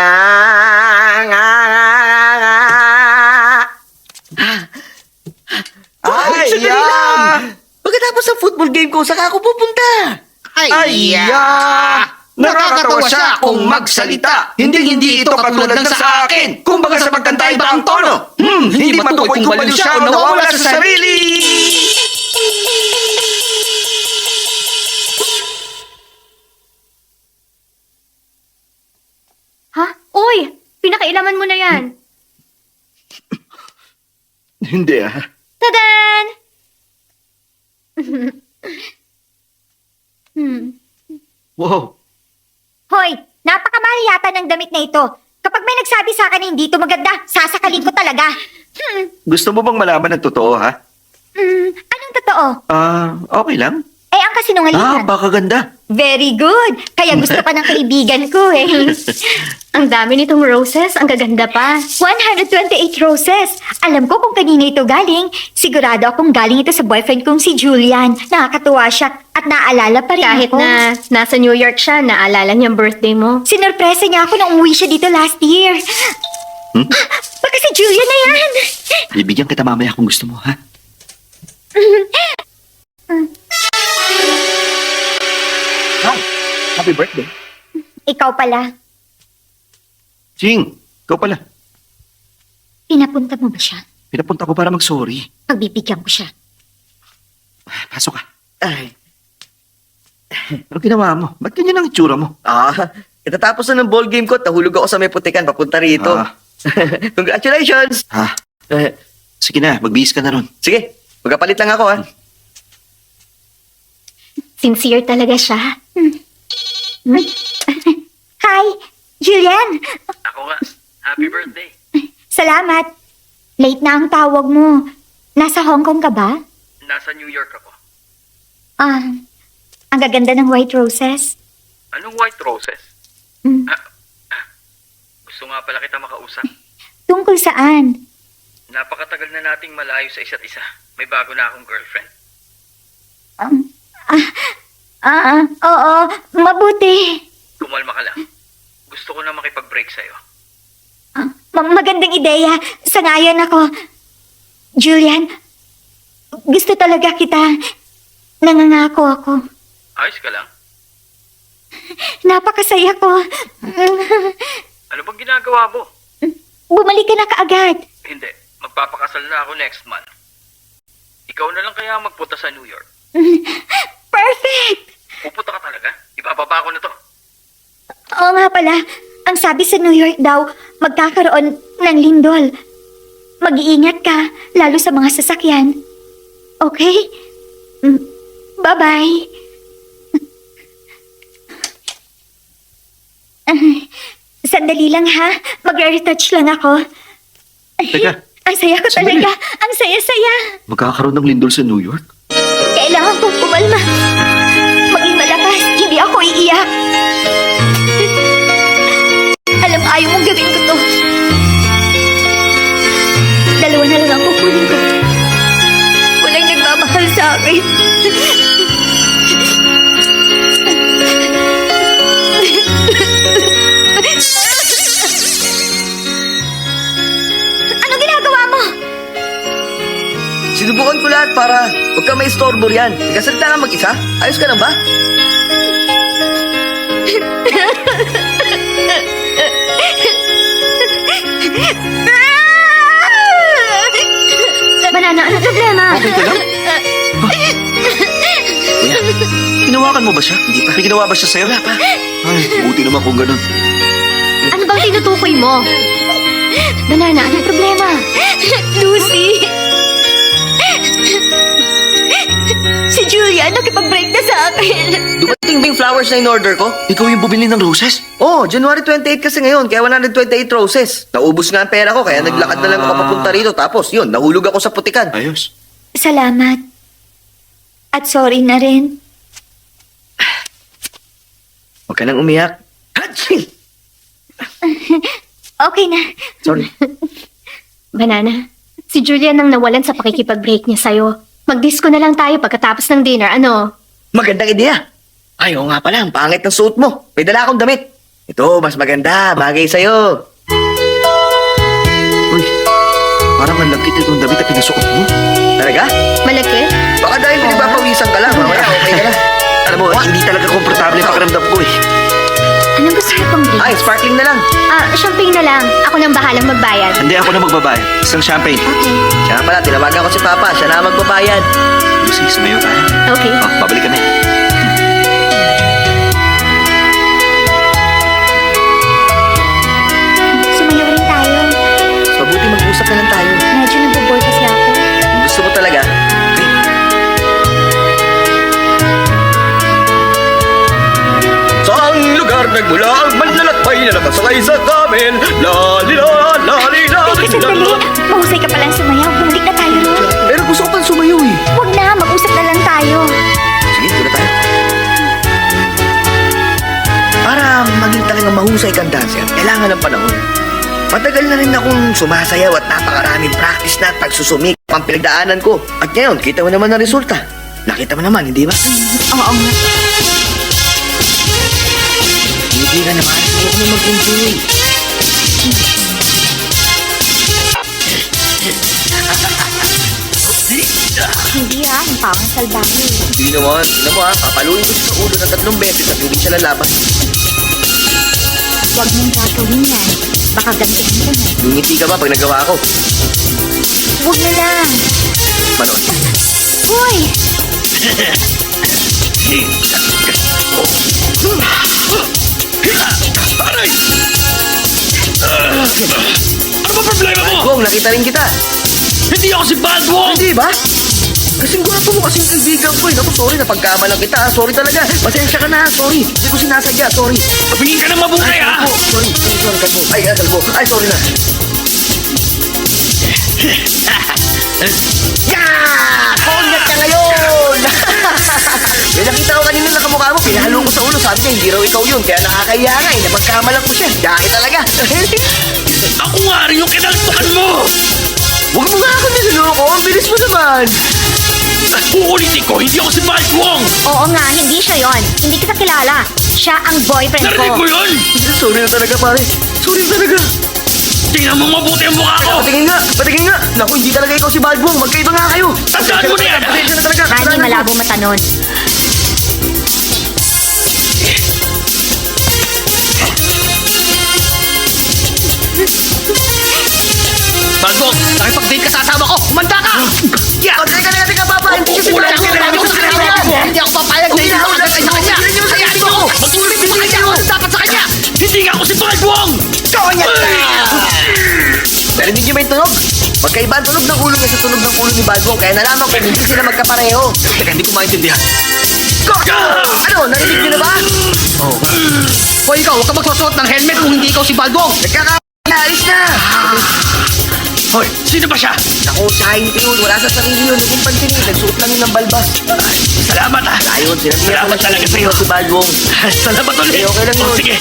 Speaker 4: Ay,
Speaker 2: sandali
Speaker 4: ya!
Speaker 2: lang. Pagkatapos ng football game ko, saka ako pupunta.
Speaker 4: Ay, ya! Nakakatawa siya kung magsalita. Hindi ito katulad ng sa akin. Kumbaga sa pagkanta iba ang tono. Hindi matukoy kung baliw siya o nawawala sa sarili.
Speaker 6: Ha? Uy! Pinakailaman mo na yan.
Speaker 4: Hindi ah.
Speaker 6: Tadan!
Speaker 4: Wow.
Speaker 3: Hoy, napakamahal yata ng damit na ito. Kapag may nagsabi sa akin na hindi ito maganda, sasakalin ko talaga.
Speaker 4: Gusto mo bang malaman ang totoo ha?
Speaker 3: Anong totoo?
Speaker 4: Okay lang.
Speaker 3: Eh, ang kasinungalingan.
Speaker 4: Baka ganda.
Speaker 3: Very good. Kaya gusto ka ng kaibigan ko eh.
Speaker 6: Ang dami nitong roses, ang gaganda pa.
Speaker 3: 128 roses. Alam ko kung kanina ito galing. Sigurado akong galing ito sa boyfriend kong si Julian. Nakakatuwa siya at naalala pa rin
Speaker 6: Kahit
Speaker 3: ako.
Speaker 6: na nasa New York siya, naalala niya ang birthday mo.
Speaker 3: Sinorpresa niya ako nung umuwi siya dito last year. Baka si Julian na yan.
Speaker 4: Bibigyan kita mamaya kung gusto mo ha? Happy birthday.
Speaker 3: Ikaw pala.
Speaker 4: Ching, ikaw pala.
Speaker 3: Pinapunta mo ba siya?
Speaker 4: Pinapunta ko para mag-sorry.
Speaker 3: Pagbibigyan ko siya.
Speaker 4: Pasok ka.
Speaker 2: Ay,
Speaker 4: Ano ginawa mo? Ba't ganyan ang itsura mo?
Speaker 2: itatapos na ng ball game ko at nahulog ako sa may putikan papunta rito. Congratulations!
Speaker 4: Ha?
Speaker 2: Eh,
Speaker 4: Sige na, magbihis ka na ron.
Speaker 2: sige, magkapalit lang ako ha.
Speaker 6: Sincere talaga siya.
Speaker 3: Hi, Julian.
Speaker 7: Ako nga. Happy birthday.
Speaker 3: Salamat. Late na ang tawag mo. Nasa Hong Kong ka ba?
Speaker 7: Nasa New York ako.
Speaker 3: Ang gaganda ng white roses.
Speaker 7: Anong white roses?
Speaker 3: Mm.
Speaker 7: Gusto nga pala kita makausap.
Speaker 3: Tungkol saan?
Speaker 7: Napakatagal na nating malayo sa isa't isa. May bago na akong girlfriend.
Speaker 3: Oo, mabuti.
Speaker 7: Kumalma ka lang. Gusto ko na makipag-break sa'yo.
Speaker 3: Magandang ideya. Sangayon ako. Julian, gusto talaga kita. Nangangako ako.
Speaker 7: Ayos ka lang.
Speaker 3: Napakasaya ko.
Speaker 7: Ano bang ginagawa mo?
Speaker 3: Bumalik ka na kaagad.
Speaker 7: Hindi. Magpapakasal na ako next month. Ikaw na lang kaya magpunta sa New York.
Speaker 3: Perfect!
Speaker 7: Pupunta ka talaga? Ibababa ko na to.
Speaker 3: Oo nga pala, ang sabi sa New York daw, magkakaroon ng lindol. Mag-iingat ka, lalo sa mga sasakyan. Okay? Bye-bye. Sandali lang ha, magre-retouch lang ako.
Speaker 4: Teka,
Speaker 3: Ang saya ko
Speaker 4: Sandali.
Speaker 3: talaga, ang saya-saya.
Speaker 4: magkakaroon ng lindol sa New York?
Speaker 3: Kailangan kong kumalma. Maging malakas, hindi ako iiyak. Alam, ayaw mong gawin ko to. Dalawa na lang ang kukunin ko. Walang nagmamahal sa akin. Ano ginagawa mo?
Speaker 2: Sinubukan ko lahat para huwag ka may istorbo riyan. Nagkasalita ka mag-isa? Ayos ka lang ba?
Speaker 6: Banana, ano problema?
Speaker 4: Okay ka lang? Kuya, hinawakan mo ba siya? Hindi pa. May ginawa ba siya sa'yo? Wala pa. Ay, buti naman kung ganun.
Speaker 6: Ano bang tinutukoy mo? Banana, ano problema?
Speaker 3: Lucy! Si Julia, nakipag-break na sa akin.
Speaker 2: Dumating ba yung flowers na in-order ko?
Speaker 4: Ikaw yung bumili ng roses?
Speaker 2: Oh, January 28 kasi ngayon, kaya 128 roses. Naubos nga ang pera ko, kaya naglakad na lang ako papunta rito. Tapos, yun, nahulog ako sa putikan.
Speaker 4: Ayos.
Speaker 3: Salamat. At sorry na rin.
Speaker 2: Huwag ka nang umiyak. Hatching!
Speaker 3: Okay na.
Speaker 2: Sorry.
Speaker 6: Banana, si Julian nang nawalan sa pakikipag-break niya sa'yo. Mag-disco na lang tayo pagkatapos ng dinner, ano?
Speaker 2: Magandang ideya. Ay, oo nga pala, ang pangit ng suot mo. May dala akong damit. Ito, mas maganda. Bagay sa'yo.
Speaker 4: Uy, parang ang lagkit itong damit na pinasuot mo.
Speaker 2: Talaga?
Speaker 6: Malaki?
Speaker 2: Baka dahil pinagpapawisan ka lang. Mamaya, okay ka na.
Speaker 4: Alam mo, hindi talaga komportable yung pakiramdam ko eh.
Speaker 6: Anong gusto niyo pang drink?
Speaker 2: Ay, sparkling na lang.
Speaker 6: Champagne na lang. Ako nang bahalang magbayad.
Speaker 4: Hindi ako na magbabayad. Isang champagne.
Speaker 6: Okay.
Speaker 2: Siya pala, tinawagan ko si Papa. Siya na ang magbabayad.
Speaker 4: Lucy, sumayo tayo.
Speaker 6: Okay.
Speaker 4: Oh, babalik kami.
Speaker 3: Sumayo rin tayo.
Speaker 2: Mabuti mag-usap na lang tayo.
Speaker 3: Medyo nabubor kasi ako.
Speaker 2: Kung gusto mo talaga. Saan lugar nagmula ang manlalakbay na nakasakay sa amin? Lalila, lalila.
Speaker 3: Teka, sandali. Mahusay ka palang sumayaw. Bumalik na tayo ron.
Speaker 2: Pero gusto ko pang sumayaw eh.
Speaker 3: Huwag na, mag-usap na lang tayo.
Speaker 2: Sige, tula tayo. Para maging talagang mahusay kang dancer, kailangan ng panahon. Matagal na rin akong sumasayaw at napakaraming practice na at pagsusumik ang pinagdaanan ko. At ngayon, kita mo naman ang resulta. Nakita mo naman, hindi ba?
Speaker 3: Oo nga.
Speaker 2: Hindi ka naman. Huwag mo mag-enjoy.
Speaker 3: Hindi ha, ang pawang salbahe.
Speaker 2: Hindi naman. Tingnan mo ha, papaluin ko siya sa ulo ng 3 beses at hindi siya lalaban.
Speaker 3: Huwag mong gagawin yan. Baka gantihan ka na.
Speaker 2: Ngingiti ka ba pag nagawa ko?
Speaker 3: Huwag na lang.
Speaker 2: Manood.
Speaker 3: Hoy!
Speaker 1: Aray! Ano ba problema mo?
Speaker 2: Bong, nakita rin kita.
Speaker 1: Hindi ako si Baldwong!
Speaker 2: Hindi ba? Kasing gwapo mo, kasing kaibigan ko eh. Naku, sorry, napagkamalang kita. Sorry talaga. Pasensya ka na. Sorry. Hindi ko sinasadya. Sorry.
Speaker 1: Tumingin ka ng mabuti, ha?
Speaker 2: Kalbo. Sorry. Sorry, kalbo. Ay, kalbo. Ay, sorry na. Yeah! Kongat ka ngayon! May nakita ko kanina nakamukha mo. Pinahalo ko sa ulo. Sabi niya, hindi raw ikaw yun. Kaya nakakaya nga eh. Napagkamalang ko siya. Dahil talaga.
Speaker 1: Ako nga rin yung kinaltukan mo!
Speaker 2: Huwag mo nga ako niloloko. Ang bilis mo naman.
Speaker 1: Uulitin ko, hindi ako si Baldwong!
Speaker 3: Oo nga, hindi siya yon. Hindi kita kilala. Siya ang boyfriend
Speaker 1: Narinig mo
Speaker 3: ko.
Speaker 1: yun?
Speaker 2: Sorry na talaga, pare. Sorry na talaga.
Speaker 1: Tingnan mo mabuti ang mukha ko!
Speaker 2: Patingin nga, patingin nga. Naku, hindi talaga ikaw si Baldwong. Magkaiba nga kayo.
Speaker 1: Tandaan mo na yan, ha?
Speaker 2: Pasensya na talaga.
Speaker 3: Rani,
Speaker 2: Kasalanan ko.
Speaker 3: malabo mata nun.
Speaker 1: Baldwong, nakipag-date ka sa asawa ko! Kumanda ka! Yeah!
Speaker 2: Teka na, teka, Papa. Hindi kasi
Speaker 1: Wala
Speaker 2: Baldwong.
Speaker 1: ka na,
Speaker 2: Baldwong sa kanya.
Speaker 1: Hindi ako papayag na hindi ako nagkakay sa kanya! Hayaan mo ako! Mag-ulit mo sa kanya! Ano dapat sa kanya? Hindi nga ako si Baldwong!
Speaker 2: Konyak ka! Narinig niyo ba yung tunog? Magkaiba ang tunog ng ulo niya sa tunog ng ulo ni Baldwong. Kaya nalaman ko hindi sila magkapareho.
Speaker 1: Teka, hindi ko maintindihan.
Speaker 2: Ano? Narinig niyo na ba?
Speaker 1: Hoy, ikaw, huwag ka magsusuot ng helmet kung hindi ikaw si Baldwong!
Speaker 2: Nagkakaalis na!
Speaker 1: Hoy, sino ba siya?
Speaker 2: Naku, sahin ko yun. Wala sa sarili yun. Naging pansinin. Nagsuot lang yun ng balbas.
Speaker 1: Salamat, ha?
Speaker 2: Ayun, sinabi niya
Speaker 1: Salamat talaga sa'yo.
Speaker 2: si Baldwong.
Speaker 1: Salamat ulit!
Speaker 2: Okay lang yun.
Speaker 1: Oh, sige!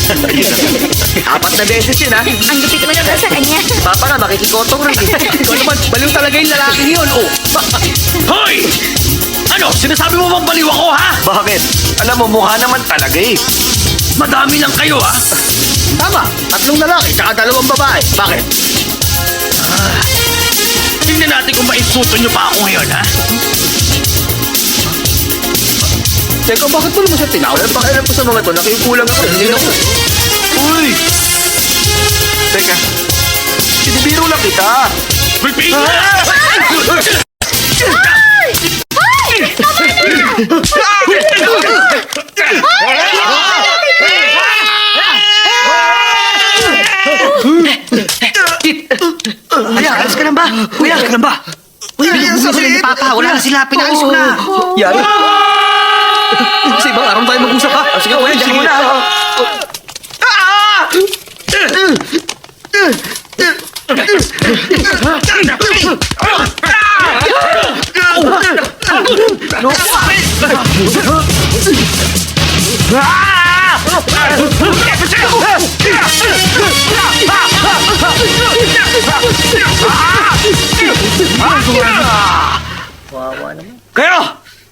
Speaker 2: 4 na beses yun, ha?
Speaker 3: Ang lupit mo naman sa kanya.
Speaker 2: Papa ka, makikikotong rin.
Speaker 1: Ikaw naman, baliw talaga yung lalaking yun, oh! Hoy! Ano, sinasabi mo bang baliw ako, ha?
Speaker 4: Bakit? Alam mo, mukha naman talaga eh.
Speaker 1: Madami lang kayo, ha?
Speaker 2: Tama, 3 lalaki, tsaka 2 babae. Bakit?
Speaker 1: Tingnan natin kung maisuto nyo pa ako ngayon, ha?
Speaker 2: Teka, bakit mo naman siya tinawag? Ano pakialam ko sa mga to? Nakiukulang ako. Hindi ako.
Speaker 4: Uy! Teka, sinibiro lang kita.
Speaker 1: Repeat!
Speaker 2: Kuya, alis ka lang ba? Kuya, alis ka lang ba? Kuya, binubusin sila ni Papa. Wala na sila. Pinalis ko na. Yan. Sa ibang araw tayo mag-usap, ha? Sige, kuya, diyan muna.
Speaker 4: Kayo!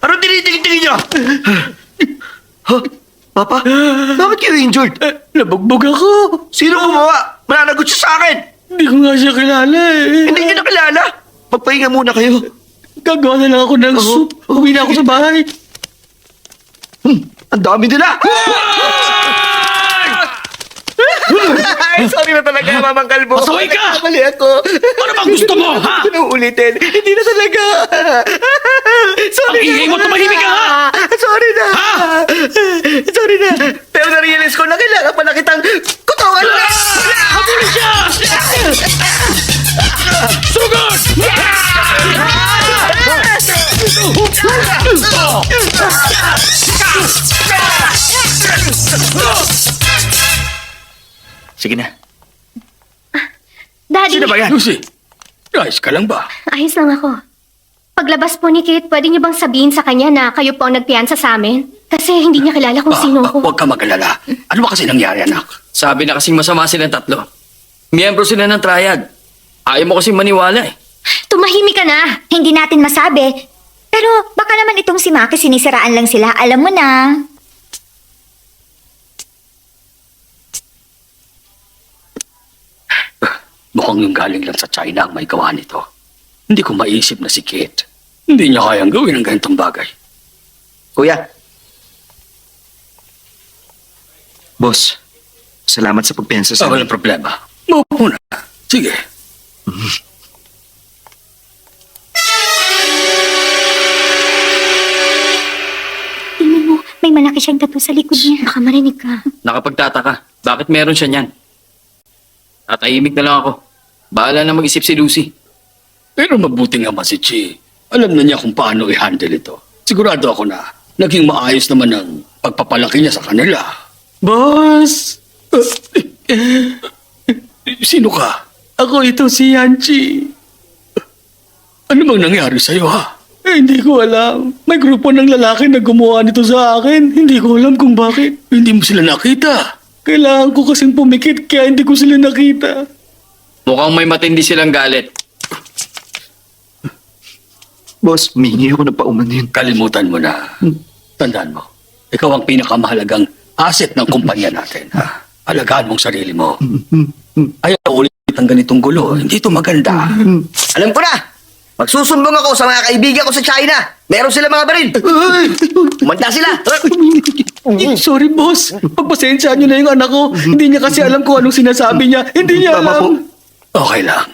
Speaker 4: Anong tinitingin niyo?
Speaker 2: Papa, bakit kayo injured?
Speaker 1: Nabugbog ako!
Speaker 4: Sino gumawa? Mananagot siya sa akin!
Speaker 1: Hindi ko nga siya kilala, eh.
Speaker 2: Hindi niyo nakilala. Magpahinga muna kayo.
Speaker 1: Gagawa na lang ako ng soup. Uwi na ako sa bahay.
Speaker 2: Ang dami nila. Ay, sorry na talaga, Mamang Kalbo.
Speaker 1: Pasaway ka!
Speaker 2: Mali ako.
Speaker 1: Ano bang gusto mo, ha?
Speaker 2: Hindi ko na ulitin. Hindi na talaga. Sorry
Speaker 1: Ang ingay mo, tumahimik ka, ha?
Speaker 2: Sorry na.
Speaker 1: Ha?
Speaker 2: Sorry na. Pero na-realize ko na kailangan pala kitang kutawan.
Speaker 1: Habulin siya! Sugod!
Speaker 4: Sige na.
Speaker 6: Daddy,
Speaker 4: Sino ba yan?
Speaker 1: Lucy, ayos ka lang ba?
Speaker 6: ayos lang ako. Paglabas po ni Kate, pwede niyo bang sabihin sa kanya na kayo po ang nagpiyansa sa amin? Kasi hindi niya kilala kung sino ko.
Speaker 1: Huwag ka mag-alala. Ano ba kasi nangyari, anak?
Speaker 7: Sabi na kasing masama silang tatlo. Miyembro sila ng triad. Ayaw mo kasing maniwala eh.
Speaker 6: Tumahimik ka na!
Speaker 3: Hindi natin masabi. Pero baka naman itong si Maki sinisiraan lang sila. Alam mo na.
Speaker 1: Mukhang yung galing lang sa China ang may gawa nito. Hindi ko maisip na si Kate. Hindi niya kayang gawin ang ganitong bagay.
Speaker 2: Kuya,
Speaker 4: Boss, salamat sa pagpiyansa sa
Speaker 1: Walang problema. Maupo na. Sige.
Speaker 3: Tingnan mo, may malaki siyang tattoo sa likod niya.
Speaker 6: Baka marinig ka.
Speaker 7: Nakapagtataka. Bakit meron siya niyan? Tatahimik na lang ako. Bahala na mag-isip si Lucy.
Speaker 1: Pero mabuti nga si Chi. Alam na niya kung paano i-handle ito. Sigurado ako na naging maayos naman ang pagpapalaki niya sa kanila. Boss! Sino ka? Ako ito si Yanchi. Ano bang nangyari sa'yo ha? Hindi ko alam. May grupo ng lalaki na gumawa nito sa akin. Hindi ko alam kung bakit. Hindi mo sila nakita. Kailangan ko kasing pumikit kaya hindi ko sila nakita.
Speaker 7: Mukhang may matindi silang galit.
Speaker 4: Boss, humingi ako ng pauman yun.
Speaker 1: Kalimutan mo na. Tandaan mo, ikaw ang pinakamahalagang asset ng kumpanya natin. Ha? Alagaan mong sarili mo. Ayaw ulit ang ganitong gulo. Hindi ito maganda.
Speaker 2: Alam ko na! Magsusumbong ako sa mga kaibigan ko sa China. Meron sila mga baril. Umanda sila.
Speaker 1: Sorry, boss. Pagpasensya niyo na yung anak ko. Hindi niya kasi alam kung anong sinasabi niya. Hindi niya
Speaker 4: Tama
Speaker 1: alam. Okay lang.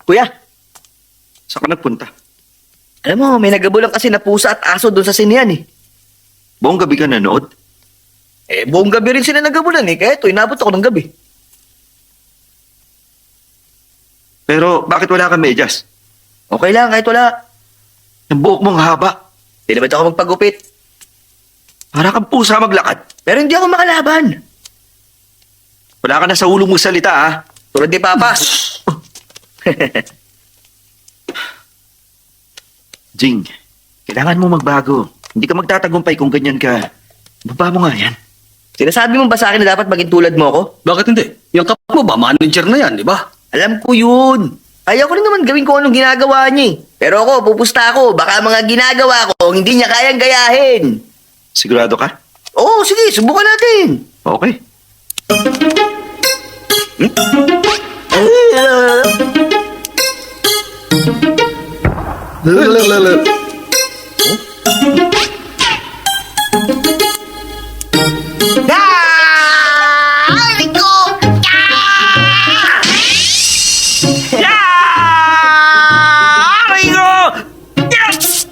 Speaker 2: Kuya,
Speaker 4: Saan ka nagpunta?
Speaker 2: alam mo, may nagabulang kasi na pusa at aso doon sa sinihan eh.
Speaker 4: Buong gabi ka nanood?
Speaker 2: Buong gabi rin sila nagabulan eh. Kaya ito, inabot ako ng gabi.
Speaker 4: Pero bakit wala ka medyas?
Speaker 2: Okay lang, kahit wala.
Speaker 4: Ang buhok mong haba.
Speaker 2: Hindi naman ako magpagupit.
Speaker 4: Para kang pusa maglakad.
Speaker 2: Pero hindi ako makalaban.
Speaker 4: Wala ka na sa ulo mong salita, ha?
Speaker 2: Tulad ni Papa.
Speaker 4: Jing, kailangan mo magbago. Hindi ka magtatagumpay kung ganyan ka. Baba mo nga yan.
Speaker 2: Sinasabi mo ba sa akin na dapat maging tulad mo ako?
Speaker 1: Bakit hindi? Yung kapag mo ba, manager na yan, di ba?
Speaker 2: Alam ko yun. Ayaw ko rin naman gawin kung anong ginagawa niya eh. Pero ako, pupusta ako. Baka mga ginagawa ko, hindi niya kayang gayahin.
Speaker 4: Sigurado ka?
Speaker 2: Oo, sige, subukan natin.
Speaker 4: Okay.
Speaker 2: Ay, ko! Ay, ko! Yes!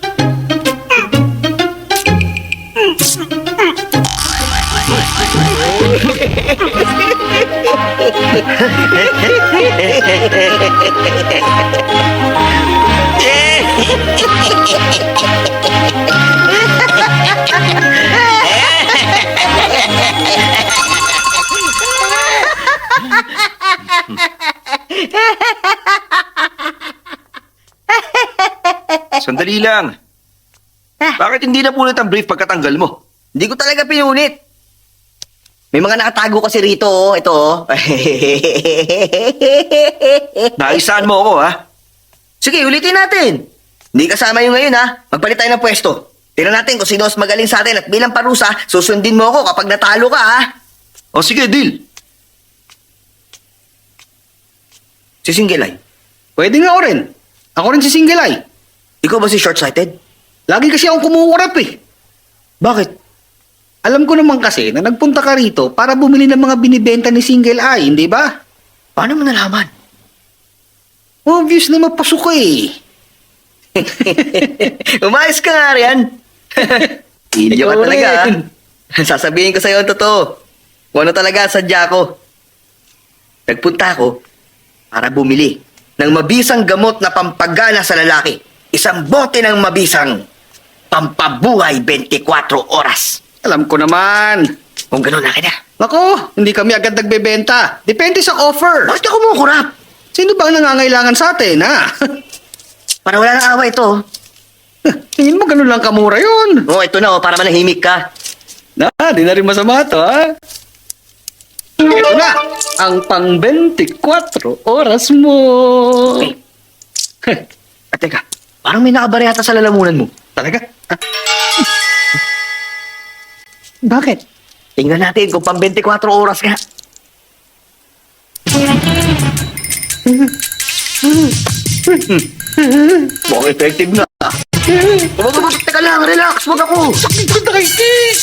Speaker 4: Sandali lang. Bakit hindi napunit ang brief pagkatanggal mo?
Speaker 2: Hindi ko talaga pinunit. May mga nakatago kasi rito, oh. Ito, oh.
Speaker 4: Naisaan mo ako, ha?
Speaker 2: Sige, ulitin natin. Hindi kasama yung ngayon, ha? Magpalit tayo ng pwesto. Tingnan natin kung sino mas magaling sa atin at bilang parusa, susundin mo ako kapag natalo ka, ha?
Speaker 4: O sige, deal.
Speaker 2: Si Single Eye.
Speaker 1: Pwede nga ako rin. Ako rin si Single Eye.
Speaker 2: Ikaw ba si short-sighted?
Speaker 1: Lagi kasi akong kumukurap eh.
Speaker 2: Bakit?
Speaker 1: Alam ko naman kasi na nagpunta ka rito para bumili ng mga binibenta ni Single Eye, hindi ba?
Speaker 2: Paano mo nalaman?
Speaker 1: Obvious na mapasok ka eh.
Speaker 2: Umayos ka nga riyan. Hindi ka
Speaker 1: Ikaw
Speaker 2: talaga, ha?
Speaker 1: rin.
Speaker 2: Sasabihin ko sa'yo ang totoo. Kung ano talaga ang sadya ko. Nagpunta ako para bumili ng mabisang gamot na pampagana sa lalaki. Isang bote ng mabisang pampabuhay 24 oras.
Speaker 1: Alam ko naman.
Speaker 2: Kung gano'n akin na.
Speaker 1: Nako, hindi kami agad nagbebenta. Depende sa offer.
Speaker 2: Bakit ako mukurap?
Speaker 1: Sino ba ang nangangailangan sa atin, ha?
Speaker 2: Para wala nang awa ito.
Speaker 1: Tingin mo ganun lang kamura yun.
Speaker 2: Oh, ito na, oh, para manahimik ka.
Speaker 1: Di na rin masama to, ha? Ito na, ang pang 24 oras mo.
Speaker 2: At teka, parang may nakabari yata sa lalamunan mo.
Speaker 1: Talaga? Bakit?
Speaker 2: Tingnan natin kung pang 24 oras ka. Mukhang effective na. Teka lang, relax, wag ako.
Speaker 1: Sakit ko na kay Kiss!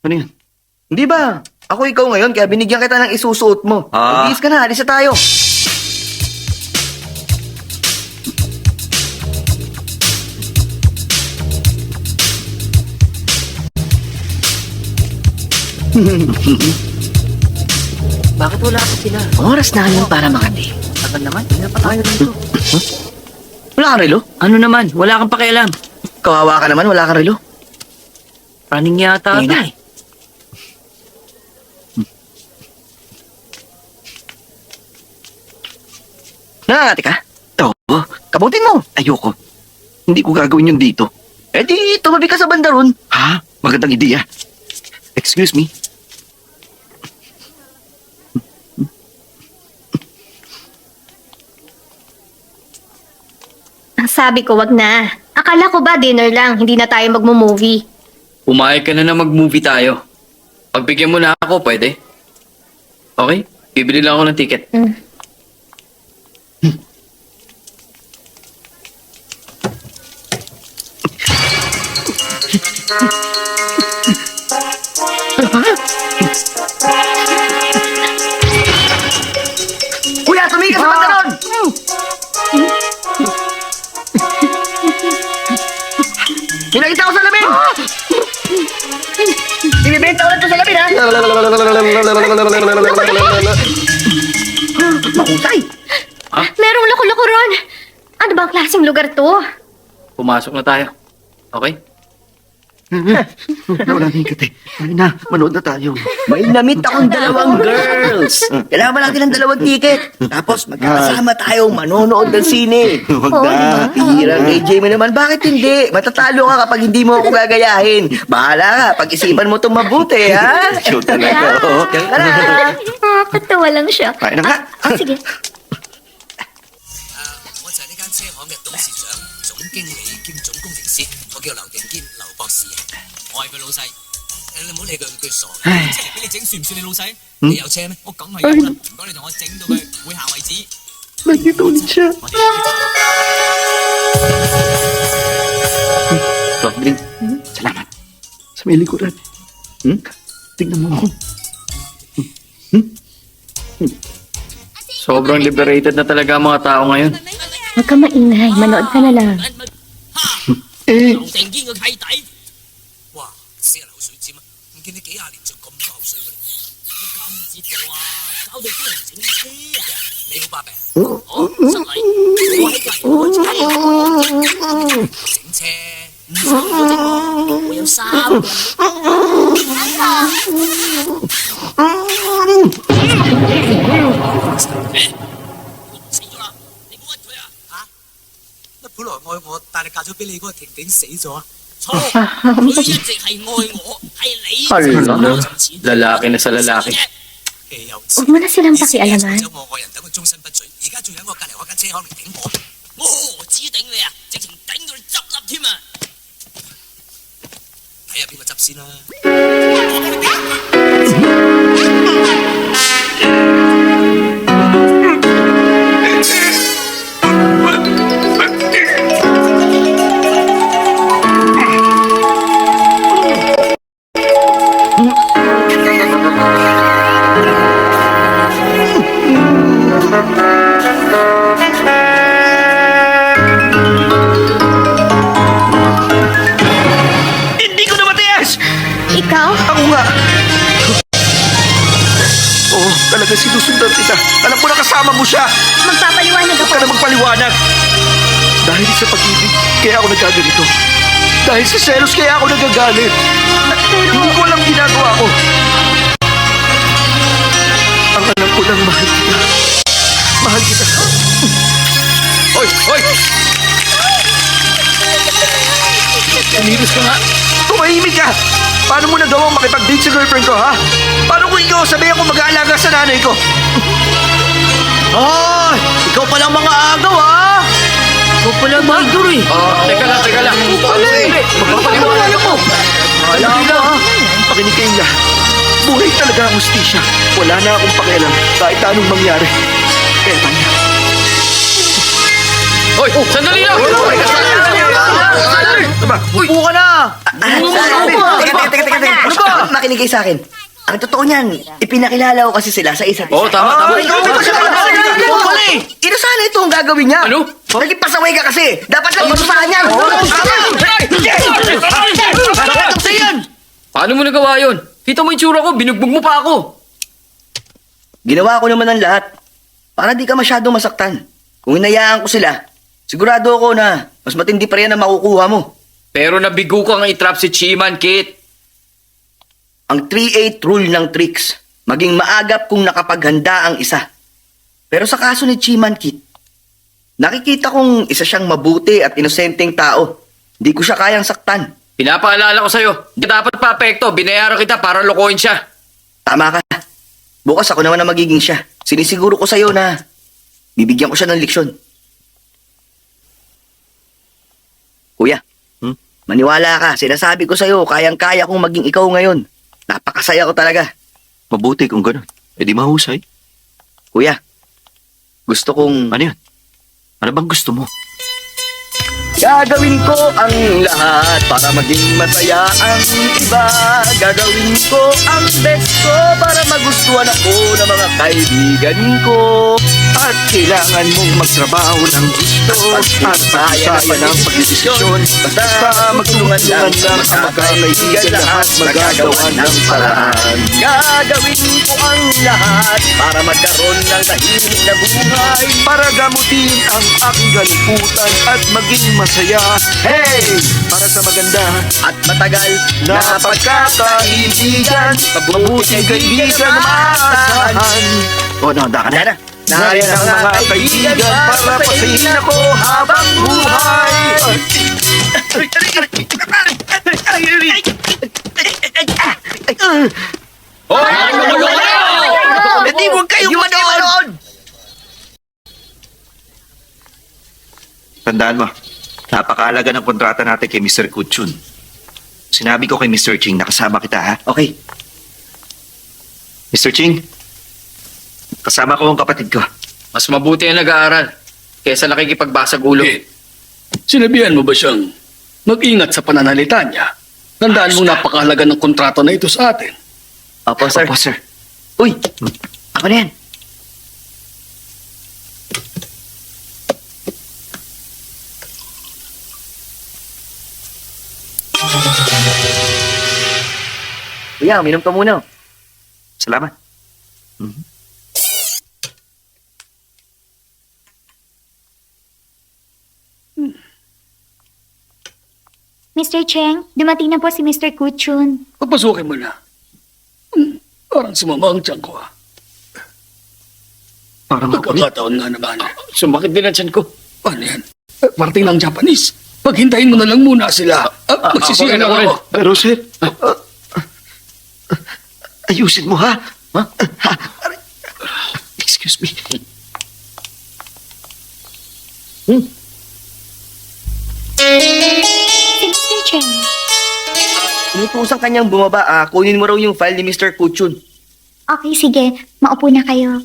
Speaker 4: Ano yan?
Speaker 2: Hindi ba? Ako ikaw ngayon, kaya binigyan kita ng isusuot mo.
Speaker 4: Ah.
Speaker 2: Mag-iis ka na, alis na tayo.
Speaker 5: Bakit wala pa sila?
Speaker 7: Oras na lang para makati.
Speaker 5: Tagal naman, hindi na pa tayo dito.
Speaker 7: Wala kang relo? Ano naman? Wala kang pakialam.
Speaker 2: Kawawa ka naman, wala kang relo.
Speaker 7: Running yata
Speaker 5: Ayun
Speaker 7: ito
Speaker 5: na.
Speaker 7: eh.
Speaker 2: Nangangati ka?
Speaker 4: Oo.
Speaker 2: Kabutin mo.
Speaker 4: Ayoko. Hindi ko gagawin yun dito.
Speaker 2: Eh di, tumabi ka sa banda ron.
Speaker 4: Ha? Magandang ideya. Excuse me.
Speaker 6: Ang sabi ko, wag na. Akala ko ba dinner lang, hindi na tayo magmo-movie.
Speaker 7: Pumayag ka na mag-movie tayo. Pagbigyan mo na ako, pwede? Okay? Bibili lang ako ng ticket.
Speaker 2: Kuya, tumigil ka sa banda ron. May nakita ko sa lamin. Ibibenta ko lang ito sa lamin, ha? Mahusay.
Speaker 6: Merong loko-loko ron. Ano bang klaseng lugar to?
Speaker 7: Pumasok na tayo. Okay?
Speaker 4: Wala na yung kate. Ay na, manood na tayo.
Speaker 2: May namit akong dalawang girls. Kailangan natin ng dalawang ticket. Tapos magkakasama tayo manonood ng sine.
Speaker 4: Huwag
Speaker 6: Oo,
Speaker 4: na.
Speaker 2: Hirang AJ mo naman, bakit hindi? Matatalo ka kapag hindi mo ako gagayahin. Bahala ka, pag-isipan mo itong mabuti, ha?
Speaker 4: Show talaga. Oh.
Speaker 2: Diyan ka na.
Speaker 6: Katawa lang siya.
Speaker 4: Kain na nga.
Speaker 6: Sige.
Speaker 8: 我就係呢間車行嘅董事長、總經理兼總工程師，我叫劉定堅，劉博士啊，我係佢老細。你唔好理佢，佢傻。車嚟俾你整，算唔算你老細？你有車咩？我梗係有啦。唔該，你同我整到佢會下為止。
Speaker 4: Nandito ulit siya.
Speaker 8: 我哋呢度
Speaker 4: Soft drink. Salamat. Sa may likuran. Tignan mo ako.
Speaker 7: Sobrang liberated na talaga ang mga tao ngayon.
Speaker 6: Huwag ka maingay. Manood ka na lang.
Speaker 8: 劉定堅個契弟，哇！死人口水尖啊！唔見你幾廿年就咁爆水嘅，乜咁唔知道啊？搞到啲人整車啊！你好把柄，我失禮，我喺隔離開車，整車唔使我整我，我有3個。死咗啦！你冇屈佢啊？嚇！乜本來愛我，但係嫁咗俾你嗰個婷婷死咗啊？錯，佢一直係愛我，係你
Speaker 7: Hala, lalaki na sa lalaki.
Speaker 8: 幾有
Speaker 6: Huwag mo na silang pakialaman.
Speaker 8: 咗我愛人等佢終身不娶，而家仲喺我隔離開間車行嚟頂我，我何止頂你啊，直情頂到你執笠添啊！睇下邊個執先啦。
Speaker 2: Hindi ko na matigas!
Speaker 6: Ikaw?
Speaker 2: Ako nga. Oo, talaga sinusundan kita. Alam ko na kasama mo siya.
Speaker 6: Magpapaliwanag
Speaker 2: Huwag
Speaker 6: ako.
Speaker 2: ka na magpaliwanag. Dahil sa pag-ibig, kaya ako nagkaganito. Dahil sa selos, kaya ako nagagalit. Hindi ko alam ginagawa ko. Ang alam ko lang, mahal kita. Mahal kita. Hoy! Hoy!
Speaker 7: Umilos ka nga.
Speaker 2: Tumahimik ka! Paano mo nagawang makipag-date sa girlfriend ko, ha? Paano kung ikaw sabihan ko mag-aalaga sa nanay ko? Ay! Ikaw palang mga agaw, ha?
Speaker 7: Ikaw pala ba? Teka lang.
Speaker 2: Magpapaliwanag mo! Alam mo, ha? Pakinig kayo niya. Buhay talaga ang hustisya. Wala na akong pakialam kahit anong mangyari. Kaya tanya.
Speaker 7: Hoy, sandali lang!
Speaker 2: Hoy, kasalanan niyo, ha? Upo ka na!
Speaker 4: Teka. Makinig kayo sa akin. Ang totoo niyan, ipinakilala ko kasi sila sa isa't isa.
Speaker 7: Oo, tama.
Speaker 4: Ino sana ito ang gagawin niya.
Speaker 7: Ano?
Speaker 4: Nagipasaway ka kasi. Dapat lang masusahan niya.
Speaker 7: Paano mo nagawa yun? Kita mo yung tsura ko, binugbog mo pa ako.
Speaker 4: Ginawa ko naman ang lahat. Para di ka masyadong masaktan. Kung hinayaan ko sila, sigurado ako na mas matindi pa rin ang makukuha mo.
Speaker 7: Pero nabigo ka nga itrap si Chiman, Kit.
Speaker 4: Ang 3-8 rule ng tricks, maging maagap kung nakapaghanda ang isa. Pero sa kaso ni Chiman Kit, nakikita kong isa siyang mabuti at inosenteng tao. Hindi ko siya kayang saktan.
Speaker 7: Pinapaalala ko sa'yo, di dapat pa-apekto, binayaran kita para lokohin siya.
Speaker 4: Tama ka. Bukas ako naman ang magiging siya. Sinisiguro ko sa'yo na bibigyan ko siya ng leksyon. Kuya, maniwala ka. Sinasabi ko sa'yo, kayang-kaya kong maging ikaw ngayon. Napakasaya ko talaga.
Speaker 9: Mabuti kung ganun. E di mahusay.
Speaker 4: Kuya, gusto kong...
Speaker 9: Ano yun? Ano bang gusto mo?
Speaker 4: Gagawin ko ang lahat para maging masaya ang iba. Gagawin ko ang best ko para magustuhan ako ng mga kaibigan ko.
Speaker 9: At kailangan mong magtrabaho ng gusto at pagsaya ng pagdidesisyon. Basta magtulungan lang sa magkakaibigan lahat magagawa ng paraan.
Speaker 4: Gagawin ko ang lahat para magkaroon ng tahimik na buhay.
Speaker 9: Para gamutin ang aking kaliputan at maging masaya. Hey! Para sa maganda
Speaker 4: At matagal
Speaker 9: na pagkakaibigan, mabuting kaibigan na maasahan. O, nahanda ka na?
Speaker 4: Nana,
Speaker 9: Nariyan ang mga kaibigan para pasayin ako habang buhay.
Speaker 4: Hindi huwag kayong manood!
Speaker 9: Tandaan mo, napakahalaga ng kontrata natin kay Mr. Kutchun. Sinabi ko kay Mr. Ching, nakasama kita ha?
Speaker 4: Okay,
Speaker 9: Mr. Ching, kasama ko ang kapatid ko.
Speaker 7: Mas mabuti ang nag-aaral kaysa nakikipagbasag ulo.
Speaker 1: Kit, sinabihan mo ba siyang mag-ingat sa pananalita niya? Tandaan mo napakahalaga ng kontrato na ito sa atin.
Speaker 4: Opo, sir.
Speaker 9: Opo, sir.
Speaker 4: Uy, ako na yan. Kuya, uminom ka muna.
Speaker 9: Salamat.
Speaker 3: Mr. Cheng, dumating na po si Mr. Kuchun.
Speaker 1: Papasukin mo na. Parang sumama ang tiyan ko.
Speaker 9: Parang ako rin.
Speaker 1: Pagkakataon nga naman.
Speaker 7: Sumakit din ang tiyan ko.
Speaker 1: Paano yan? Parting ng Japanese. Paghintayin mo na lang muna sila. Magsisiyan
Speaker 7: ako rin.
Speaker 1: ako.
Speaker 9: Pero sir, ayusin mo ha? Ha? Excuse me.
Speaker 3: Si Mr. Cheng.
Speaker 4: Inutusan kanyang bumaba, kunin mo raw yung file ni Mr. Kuchun.
Speaker 3: Okay, sige. Maupo na kayo.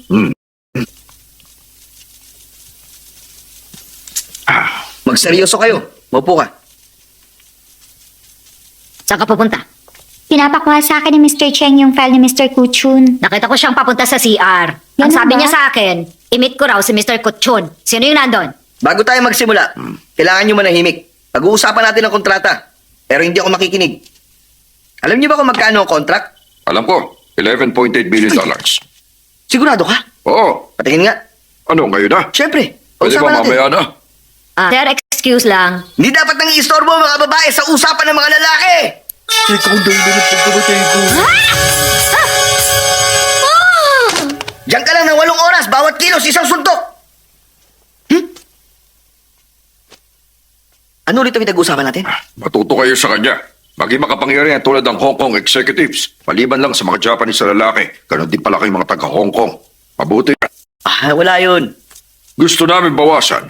Speaker 4: Magseryoso kayo. Maupo ka.
Speaker 10: Saan ka pupunta?
Speaker 3: Pinapakuha sa akin ni Mr. Cheng yung file ni Mr. Kuchun.
Speaker 10: Nakita ko siyang papunta sa CR. Ang
Speaker 3: Ganun
Speaker 10: sabi
Speaker 3: ba?
Speaker 10: niya sa akin, imit ko raw si Mr. Kutchun. Sino yung nandun?
Speaker 4: Bago tayo magsimula, kailangan nyo manahimik. Pag-uusapan natin ang kontrata. Pero hindi ako makikinig. Alam niyo ba kung magkano ang contract?
Speaker 11: Alam ko, $11.8 billion.
Speaker 4: Sigurado ka?
Speaker 11: Oo.
Speaker 4: Patingin nga.
Speaker 11: Ano, ngayon na?
Speaker 4: Siyempre.
Speaker 11: Pwede ba
Speaker 4: Pag-usapan natin.
Speaker 11: mamaya na?
Speaker 10: Sir, excuse lang.
Speaker 4: Hindi dapat nang istorbo ang mga babae sa usapan ng mga lalaki! Diyan ka lang ng 8 oras, bawat kilos, isang suntok! Ano ulit ang pinag-uusapan natin?
Speaker 11: Matuto kayo sa kanya. Maging makapangyarihan tulad ng Hong Kong executives. Maliban lang sa mga Japanese na lalaki, ganon din pala kayong mga taga-Hong Kong. Mabuti.
Speaker 4: Wala yun.
Speaker 11: Gusto namin bawasan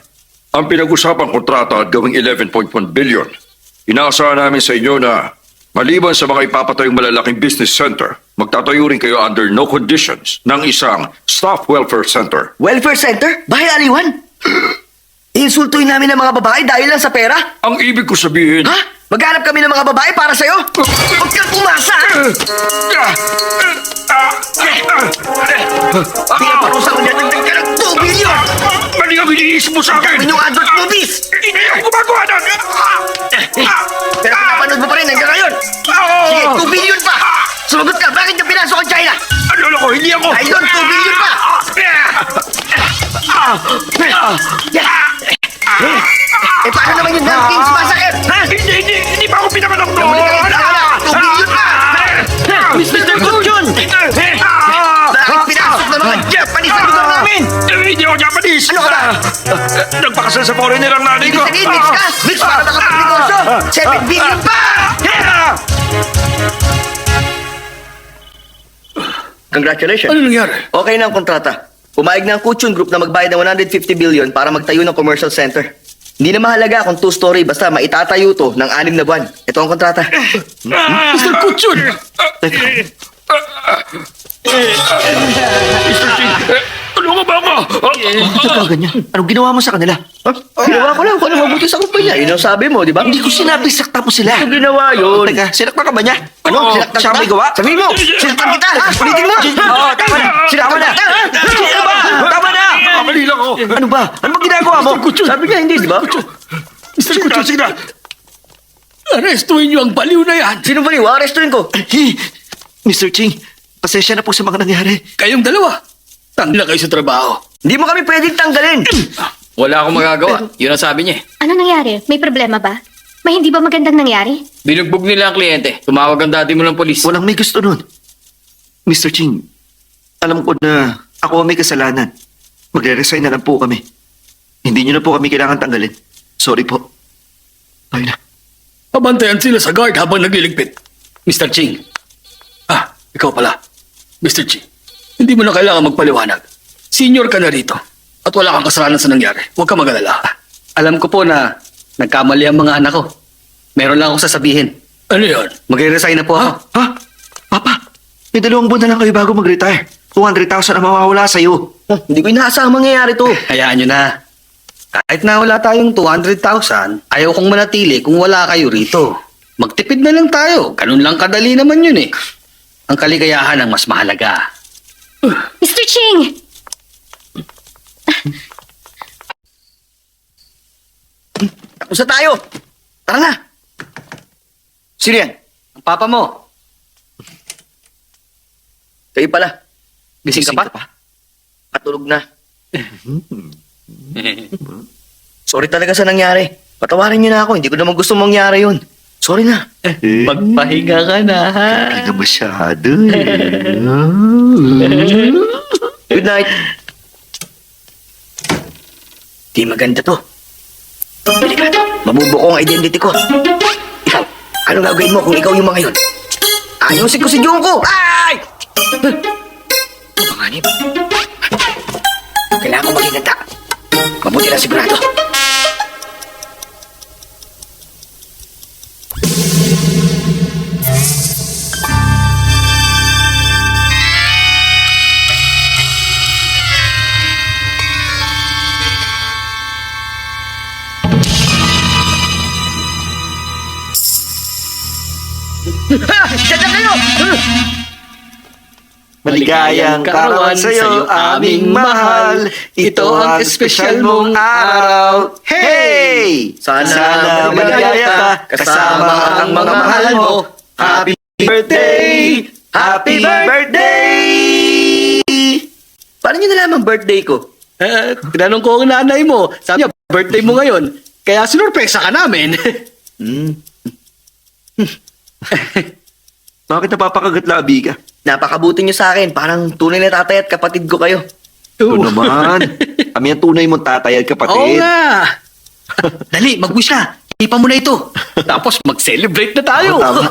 Speaker 11: ang pinag-usapang kontrata at gawing 11.1 billion. Inaasahan namin sa inyo na maliban sa mga ipapatayong malalaking business center, magtatayo rin kayo under no conditions ng isang staff welfare center.
Speaker 4: Welfare center? Bahay aliwan?
Speaker 2: Insultuin namin ang mga babae dahil lang sa pera?
Speaker 11: Ang ibig ko sabihin...
Speaker 2: Ha? Maghanap kami ng mga babae para sa'yo? Huwag kang pumasa! Pinaparusa ko niya ng 2 billion!
Speaker 11: Mali ang iniisip mo sa akin!
Speaker 2: Gawin yung adult movies!
Speaker 11: Hindi ako gumagawa nun!
Speaker 2: Pero pinapanood mo pa rin hanggang ngayon! Sige, 2 billion pa! Sumagot ka! Bakit niya pinasok ang China?
Speaker 11: Ano ko? Hindi ako!
Speaker 2: Dahil doon, 2 billion pa! Paano naman yung King's Massacre? Ha?
Speaker 11: Hindi pa ako pinamanok doon!
Speaker 2: Bumalik ka rin sa 2 billion pa! Mr. Kutchun! Bakit pinasok ng mga Japanese sa lugar namin?
Speaker 11: Hindi ako Japanese!
Speaker 2: Ano ka ba?
Speaker 11: Nagpakasal sa foreigner ang nanay
Speaker 2: Ibig
Speaker 11: ko!
Speaker 2: sabihin, mix ka? Mix para makapagnegosyo! 7 billion pa! Congratulations.
Speaker 1: Ano nangyari?
Speaker 2: Okay na ang kontrata. Pumayag na ang Kuchun Group na magbayad ng 150 billion para magtayo ng commercial center. Hindi na mahalaga kung 2-story basta maitatayo to ng 6 na buwan. Ito ang kontrata.
Speaker 1: Mr. Kutsun!
Speaker 11: Mr. Ching, tulungan ba ako?
Speaker 4: Ito ka ganyan. Anong ginawa mo sa kanila?
Speaker 2: Ginawa ko lang kung ano mabuti sa kumpanya. Yun ang sabi mo, di ba?
Speaker 4: Hindi ko sinabi sakta mo sila.
Speaker 2: Ito ginawa yun.
Speaker 4: Teka, sinakta ka ba niya?
Speaker 2: Ano?
Speaker 4: Oo,
Speaker 2: Sinaktan
Speaker 4: siya
Speaker 2: ka?
Speaker 4: may gawa?
Speaker 2: Sabihin mo! Sinaktan kita! Ulitin mo!
Speaker 4: Oo, tama na.
Speaker 2: Sinaktan
Speaker 4: Tama na.
Speaker 2: kita!
Speaker 4: Tama ba? Tama na.
Speaker 11: Kamali lang ako!
Speaker 4: Ano ba? Ano ba ginagawa mo?
Speaker 2: Sabi niya hindi, di ba?
Speaker 1: Mr. Kutsun, sige na! Arestuin niyo ang baliw na yan!
Speaker 2: Sino ba niyo? Arestuin ko!
Speaker 4: Mr. Ching, pasensya na po sa mga nangyari.
Speaker 1: Kayong dalawa, tangla kayo sa trabaho.
Speaker 2: Hindi mo kami pwedeng tanggalin!
Speaker 7: Wala akong magagawa. Yun ang sabi niya eh.
Speaker 6: Ano nangyari? May problema ba? May hindi ba magandang nangyari?
Speaker 7: Binugbog nila ang kliyente. Tumawag ang daddy mo ng polis.
Speaker 4: Walang may gusto nun. Mr. Ching, alam ko na ako ang may kasalanan. Magre-resign na lang po kami. Hindi niyo na po kami kailangan tanggalin. Sorry po. Tayo na.
Speaker 1: Pabantayan sila sa guard habang nagliligpit. Mr. Ching. Ah, ikaw pala. Mr. Ching, hindi mo na kailangan magpaliwanag. Senior ka na rito. At wala kang kasalanan sa nangyari. Huwag ka mag-alala. Alam ko po na nagkamali ang mga anak ko. Meron lang akong sasabihin. Ano yun? Magre-resign na po ako.
Speaker 4: Ha? Papa, may 2 buwan na lang kayo bago mag-retire. 200,000 na mawawala sa'yo.
Speaker 2: Hindi ko inaasahang mangyayari to.
Speaker 1: Hayaan nyo na. Kahit na wala tayong 200,000, ayaw kong manatili kung wala kayo rito. Magtipid na lang tayo. Ganun lang kadali naman yun eh. Ang kaligayahan ang mas mahalaga.
Speaker 6: Mr. Ching!
Speaker 2: Tapos na tayo! Tara na! Sino yan?
Speaker 1: Ang papa mo,
Speaker 2: Kayo pala.
Speaker 1: gising ka pa?
Speaker 2: Patulog na. Sorry talaga sa nangyari. Patawarin niyo na ako. Hindi ko naman gusto mangyari yun. Sorry na.
Speaker 1: Magpahinga ka na ha.
Speaker 4: Hindi na masyado
Speaker 2: Good night. Di maganda to. Delikado. Mabubuko ang identity ko. Ikaw, ano gagawin mo kung ikaw yung mga yun? Ayusin ko si Junko! Ay! Panganib. Kailangan ko maging ganda. Mabuti na sigurado. Diyan lang kayo!
Speaker 4: Maligayang karawan sa'yo, aming mahal. Ito ang espesyal mong araw. Hey! Sana maligaya ka kasama ang mga mahal mo. Happy birthday! Happy birthday!
Speaker 2: Paano niyo nalaman birthday ko?
Speaker 1: Tinanong ko ang nanay mo. Sabi niya, birthday mo ngayon. Kaya sinurpresa ka namin.
Speaker 4: Bakit napapakagat labi ka?
Speaker 2: Napakabuti niyo sa akin. Parang tunay na tatay at kapatid ko kayo.
Speaker 4: Ito naman. Kami ang tunay mong tatay at
Speaker 1: Oo
Speaker 4: kapatid.
Speaker 1: nga. Dali, mag-wish ka. Ipa mo na ito. Tapos mag-celebrate na tayo.
Speaker 4: Tama.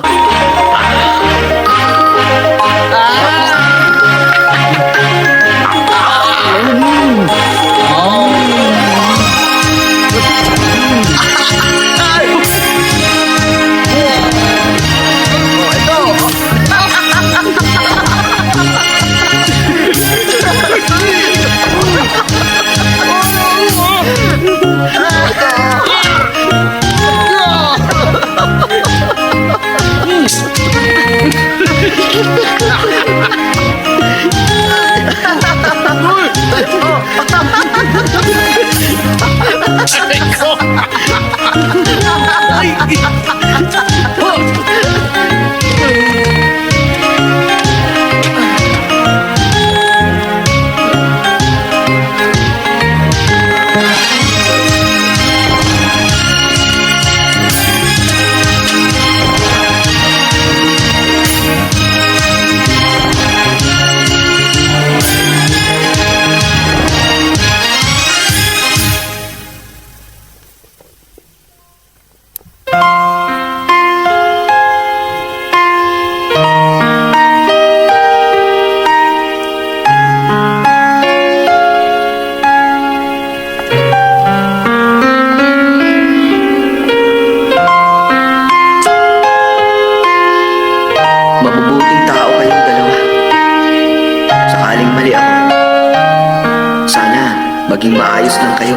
Speaker 4: maging maayos lang kayo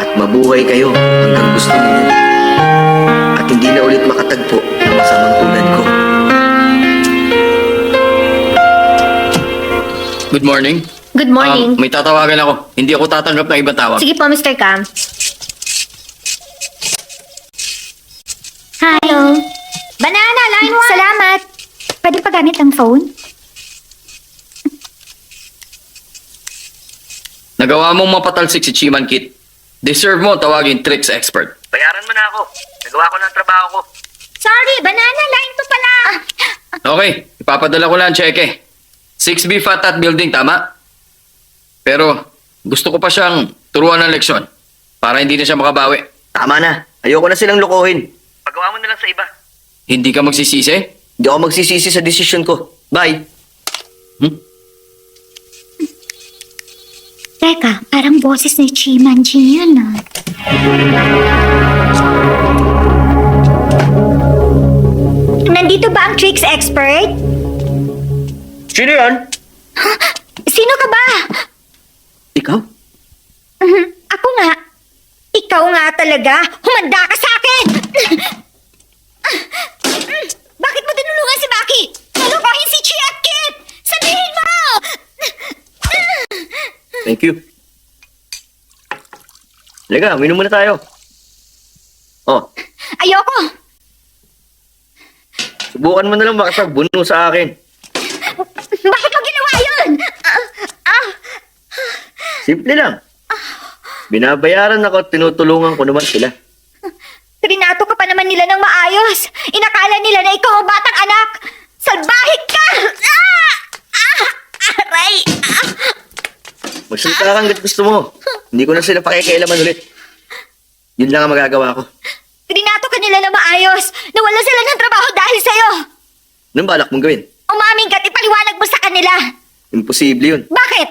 Speaker 4: at mabuhay kayo hanggang gusto ninyo. At hindi na ulit makatagpo ng masamang tulad ko.
Speaker 7: Good morning.
Speaker 6: Good morning.
Speaker 7: May tatawagan ako. Hindi ako tatanggap ng ibang tawag.
Speaker 6: Sige po, Mr. Cam. Hello.
Speaker 3: Banana, line 1! Salamat! Pwede pa gamit ang phone?
Speaker 7: Nagawa mong mapatalsik si Chiman Kit. Deserve mo tawagin tricks expert.
Speaker 2: Bayaran mo na ako. Nagawa ko ng trabaho ko.
Speaker 3: Sorry, banana, line 2 pala!
Speaker 7: Okay, ipapadala ko lang ang cheque. 6B Fatat Building, tama? Pero gusto ko pa siyang turuan ng leksyon para hindi na siya makabawi.
Speaker 2: Tama na. Ayoko na silang lokohin. Pagawa mo na lang sa iba.
Speaker 7: Hindi ka magsisisi?
Speaker 2: Hindi ako magsisisi sa desisyon ko. Bye.
Speaker 3: Teka, parang boses ni Chimanji yan ah. Nandito ba ang tricks expert?
Speaker 2: Sino yan?
Speaker 3: Sino ka ba?
Speaker 2: Ikaw?
Speaker 3: Ako nga. Ikaw nga talaga. Humanda ka sa akin! Bakit mo tinulungan si Maki? Nalukohin si Chi at Kit! Sabihin mo!
Speaker 2: Thank you. Halika, minom muna tayo. Oh,
Speaker 3: Ayoko!
Speaker 2: subukan mo na lang makasagbuno sa akin.
Speaker 3: Bakit mo ginawa yun?
Speaker 2: Simple lang. Binabayaran ako at tinutulungan ko naman sila.
Speaker 3: Trinato ka pa naman nila ng maayos. Inakala nila na ikaw ang batang anak. Salbahik ka! Aray!
Speaker 2: Magsalita ka hanggat gusto mo. Hindi ko na sila pakikialaman ulit. Yun lang ang magagawa ko.
Speaker 3: Trinato ka nila ng maayos. Nawala sila ng trabaho dahil sa'yo.
Speaker 2: Anong balak mong gawin?
Speaker 3: Umaming ka at ipaliwanag mo sa kanila.
Speaker 2: Imposible yun.
Speaker 3: Bakit?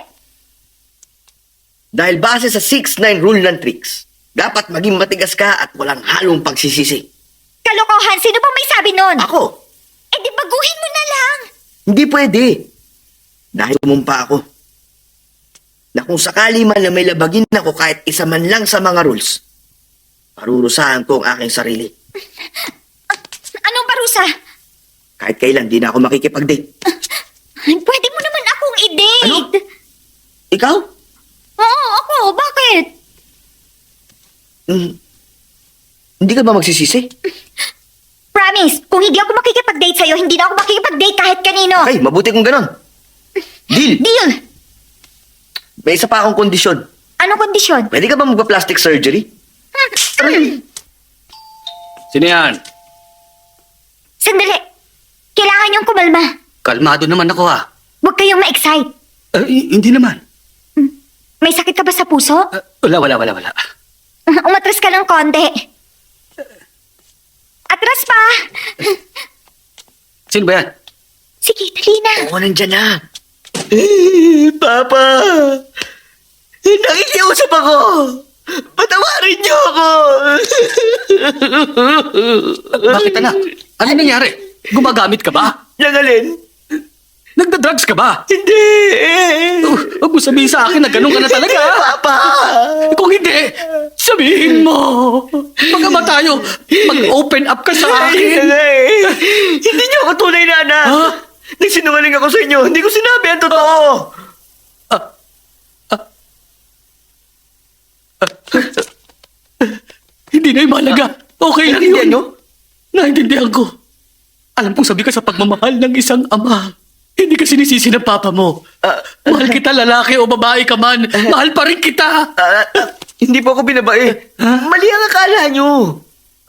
Speaker 2: Dahil base sa 6-9 rule ng tricks, dapat maging matigas ka at walang halong pagsisisi.
Speaker 3: Kalokohan, sino bang may sabi nun?
Speaker 2: Ako,
Speaker 3: Eh di baguhin mo na lang.
Speaker 2: hindi pwede. Dahil tumumpa ako. Na kung sakali man na may labagin ako kahit isa man lang sa mga rules, parurusahan ko ang aking sarili.
Speaker 3: Anong parusa?
Speaker 2: Kahit kailan di na ako makikipag-date.
Speaker 3: Pwede mo naman akong i-date.
Speaker 2: Ano? Ikaw?
Speaker 3: Oo, ako. Bakit?
Speaker 2: Hindi ka ba magsisisi?
Speaker 3: Promise, kung hindi ako makikipag-date sa'yo, hindi na ako makikipag-date kahit kanino.
Speaker 2: Ay, mabuti kung ganon. Deal!
Speaker 3: Deal!
Speaker 2: May isa pa akong kondisyon.
Speaker 3: Anong kondisyon?
Speaker 2: Pwede ka ba magpa-plastic surgery?
Speaker 1: Sino yan?
Speaker 3: Sandali. Kailangan niyong kumalma.
Speaker 1: Kalmado naman ako ha.
Speaker 3: Huwag kayong ma-excite.
Speaker 1: Hindi naman.
Speaker 3: May sakit ka ba sa puso?
Speaker 1: Wala.
Speaker 3: Umatras ka ng konti. Atras pa!
Speaker 1: Sino ba yan?
Speaker 3: Sige, dali na.
Speaker 2: Oo, nandyan na. Papa! Nakikiusap ako! Patawarin niyo ako!
Speaker 1: Bakit anak? Ano nangyari? Gumagamit ka ba?
Speaker 2: Nangalin?
Speaker 1: Nagda-drugs ka ba?
Speaker 2: Hindi!
Speaker 1: Huwag mo sabihin sa akin na ganun ka na talaga.
Speaker 2: Papa!
Speaker 1: Kung hindi, sabihin mo. Magkama tayo. Mag-open up ka sa akin.
Speaker 2: Hindi niyo ako tunay na anak!
Speaker 1: Ha?
Speaker 2: Nagsinungaling ako sa inyo! Hindi ko sinabi ang totoo!
Speaker 1: Hindi na yung mahalaga. Okay lang
Speaker 2: Naintindihan
Speaker 1: yun.
Speaker 2: niyo?
Speaker 1: Naintindihan ko. Alam kong sabi ka sa pagmamahal ng isang ama. Hindi ka sinisisi ng papa mo. Mahal kita lalaki o babae ka man. Mahal pa rin kita.
Speaker 2: Hindi po ako binabae. Mali ang akala niyo.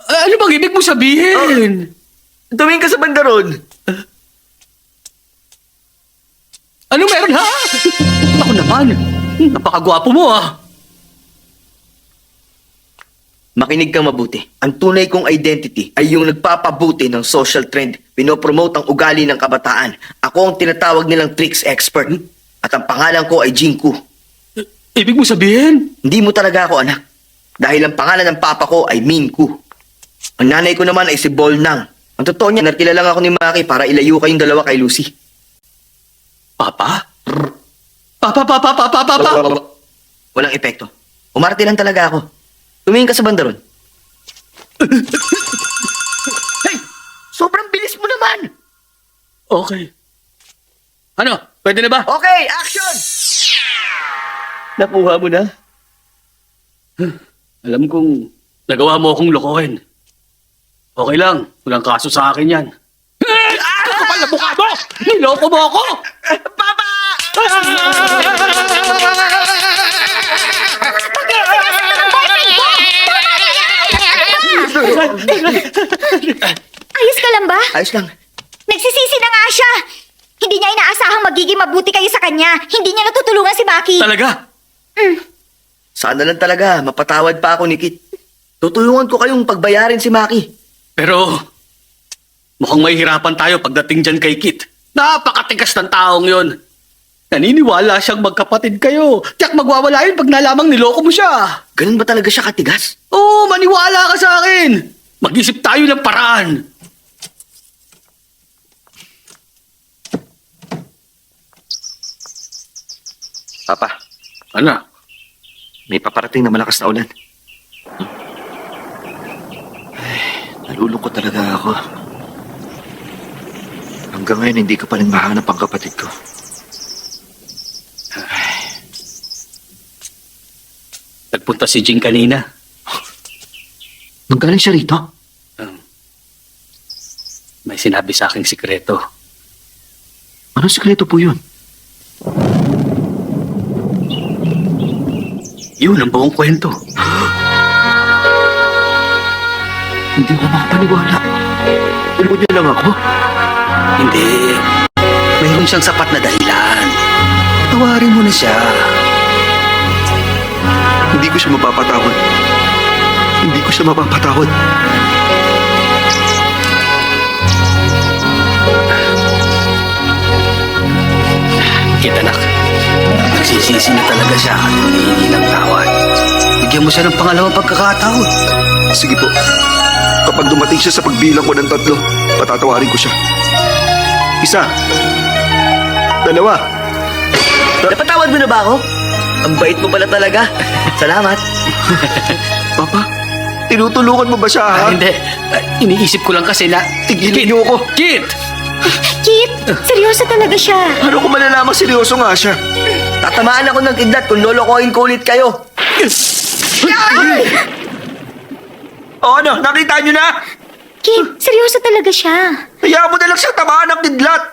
Speaker 1: Ano bang ibig mo sabihin?
Speaker 2: Tumingin ka sa bandaron.
Speaker 1: Ano meron ha? Ako naman. Napakagwapo mo ah.
Speaker 2: Makinig kang mabuti. Ang tunay kong identity ay yung nagpapabuti ng social trend. Pinopromote ang ugali ng kabataan. Ako ang tinatawag nilang tricks expert. At ang pangalan ko ay Jinku.
Speaker 1: Ibig mo sabihin?
Speaker 2: Hindi mo talaga ako anak. Dahil ang pangalan ng papa ko ay Minku. Ang nanay ko naman ay si Bolnang. Ang totoo niya, nakilala lang ako ni Maki para ilayo kayong dalawa kay Lucy.
Speaker 1: Papa? Papa?
Speaker 2: Walang epekto. Umarte lang talaga ako. Tumingin ka sa banda ron. Hey! Sobrang bilis mo naman!
Speaker 1: Okay. Ano? Pwede na ba?
Speaker 2: Okay, action! Nakuha mo na?
Speaker 1: Alam kong nagawa mo akong lokohin. Okay lang. Walang kaso sa akin yan. Kapal na mukha mo! Niloko mo ako!
Speaker 2: Papa!
Speaker 3: Ayos ka lang ba?
Speaker 2: Ayos lang.
Speaker 3: Nagsisisi na nga siya. Hindi niya inaasahang magiging mabuti kayo sa kanya. Hindi niya natutulungan si Maki.
Speaker 1: Talaga?
Speaker 2: Sana lang talaga, mapatawad pa ako ni Kit. Tutulungan ko kayong pagbayarin si Maki.
Speaker 1: Pero mukhang mahihirapan tayo pagdating dyan kay Kit. Napakatigas ng taong yon. Naniniwala siyang magkapatid kayo. Tiyak magwawala yun pag nalamang niloko mo siya.
Speaker 2: Ganun ba talaga siya katigas?
Speaker 1: Oo, maniwala ka sa akin. Mag-isip tayo ng paraan.
Speaker 4: Papa,
Speaker 1: Ano?
Speaker 4: may paparating na malakas na ulan. Nalulungkot talaga ako. Hanggang ngayon, hindi ko pa rin mahanap ang kapatid ko.
Speaker 1: Nagpunta si Jing kanina.
Speaker 4: Nung galing siya rito,
Speaker 1: May sinabi sa aking sikreto.
Speaker 4: anong sikreto po yun?
Speaker 1: Yun ang buong kwento.
Speaker 4: Hindi ko makapaniwala. Tulungan niyo lang ako.
Speaker 1: Hindi. Mayroon siyang sapat na dahilan. Tawarin mo na siya.
Speaker 4: Hindi ko siya mapapatawad. Hindi ko siya mapapatawad.
Speaker 1: Kit, anak. Nagsisisi na talaga siya at humihingi ng tawad. Bigyan mo siya ng pangalawang pagkakataon.
Speaker 4: Sige po. Kapag dumating siya sa pagbilang ko ng 3, patatawarin ko siya. 1, 2.
Speaker 2: Napatawad mo na ba ako? Ang bait mo pala talaga. Salamat.
Speaker 4: Papa, tinutulungan mo ba siya, ha?
Speaker 1: Hindi. Iniisip ko lang kasi na...
Speaker 4: Tigilan niyo ako.
Speaker 1: Kit!
Speaker 3: Kit, seryoso talaga siya.
Speaker 4: Ano ko malalaman seryoso nga siya?
Speaker 2: Tatamaan ako ng kidlat kung lolokohin ko ulit kayo.
Speaker 4: O ano, nakita niyo na?
Speaker 3: Kit, seryoso talaga siya.
Speaker 4: Hayaan mo na lang siyang tamaan ng kidlat.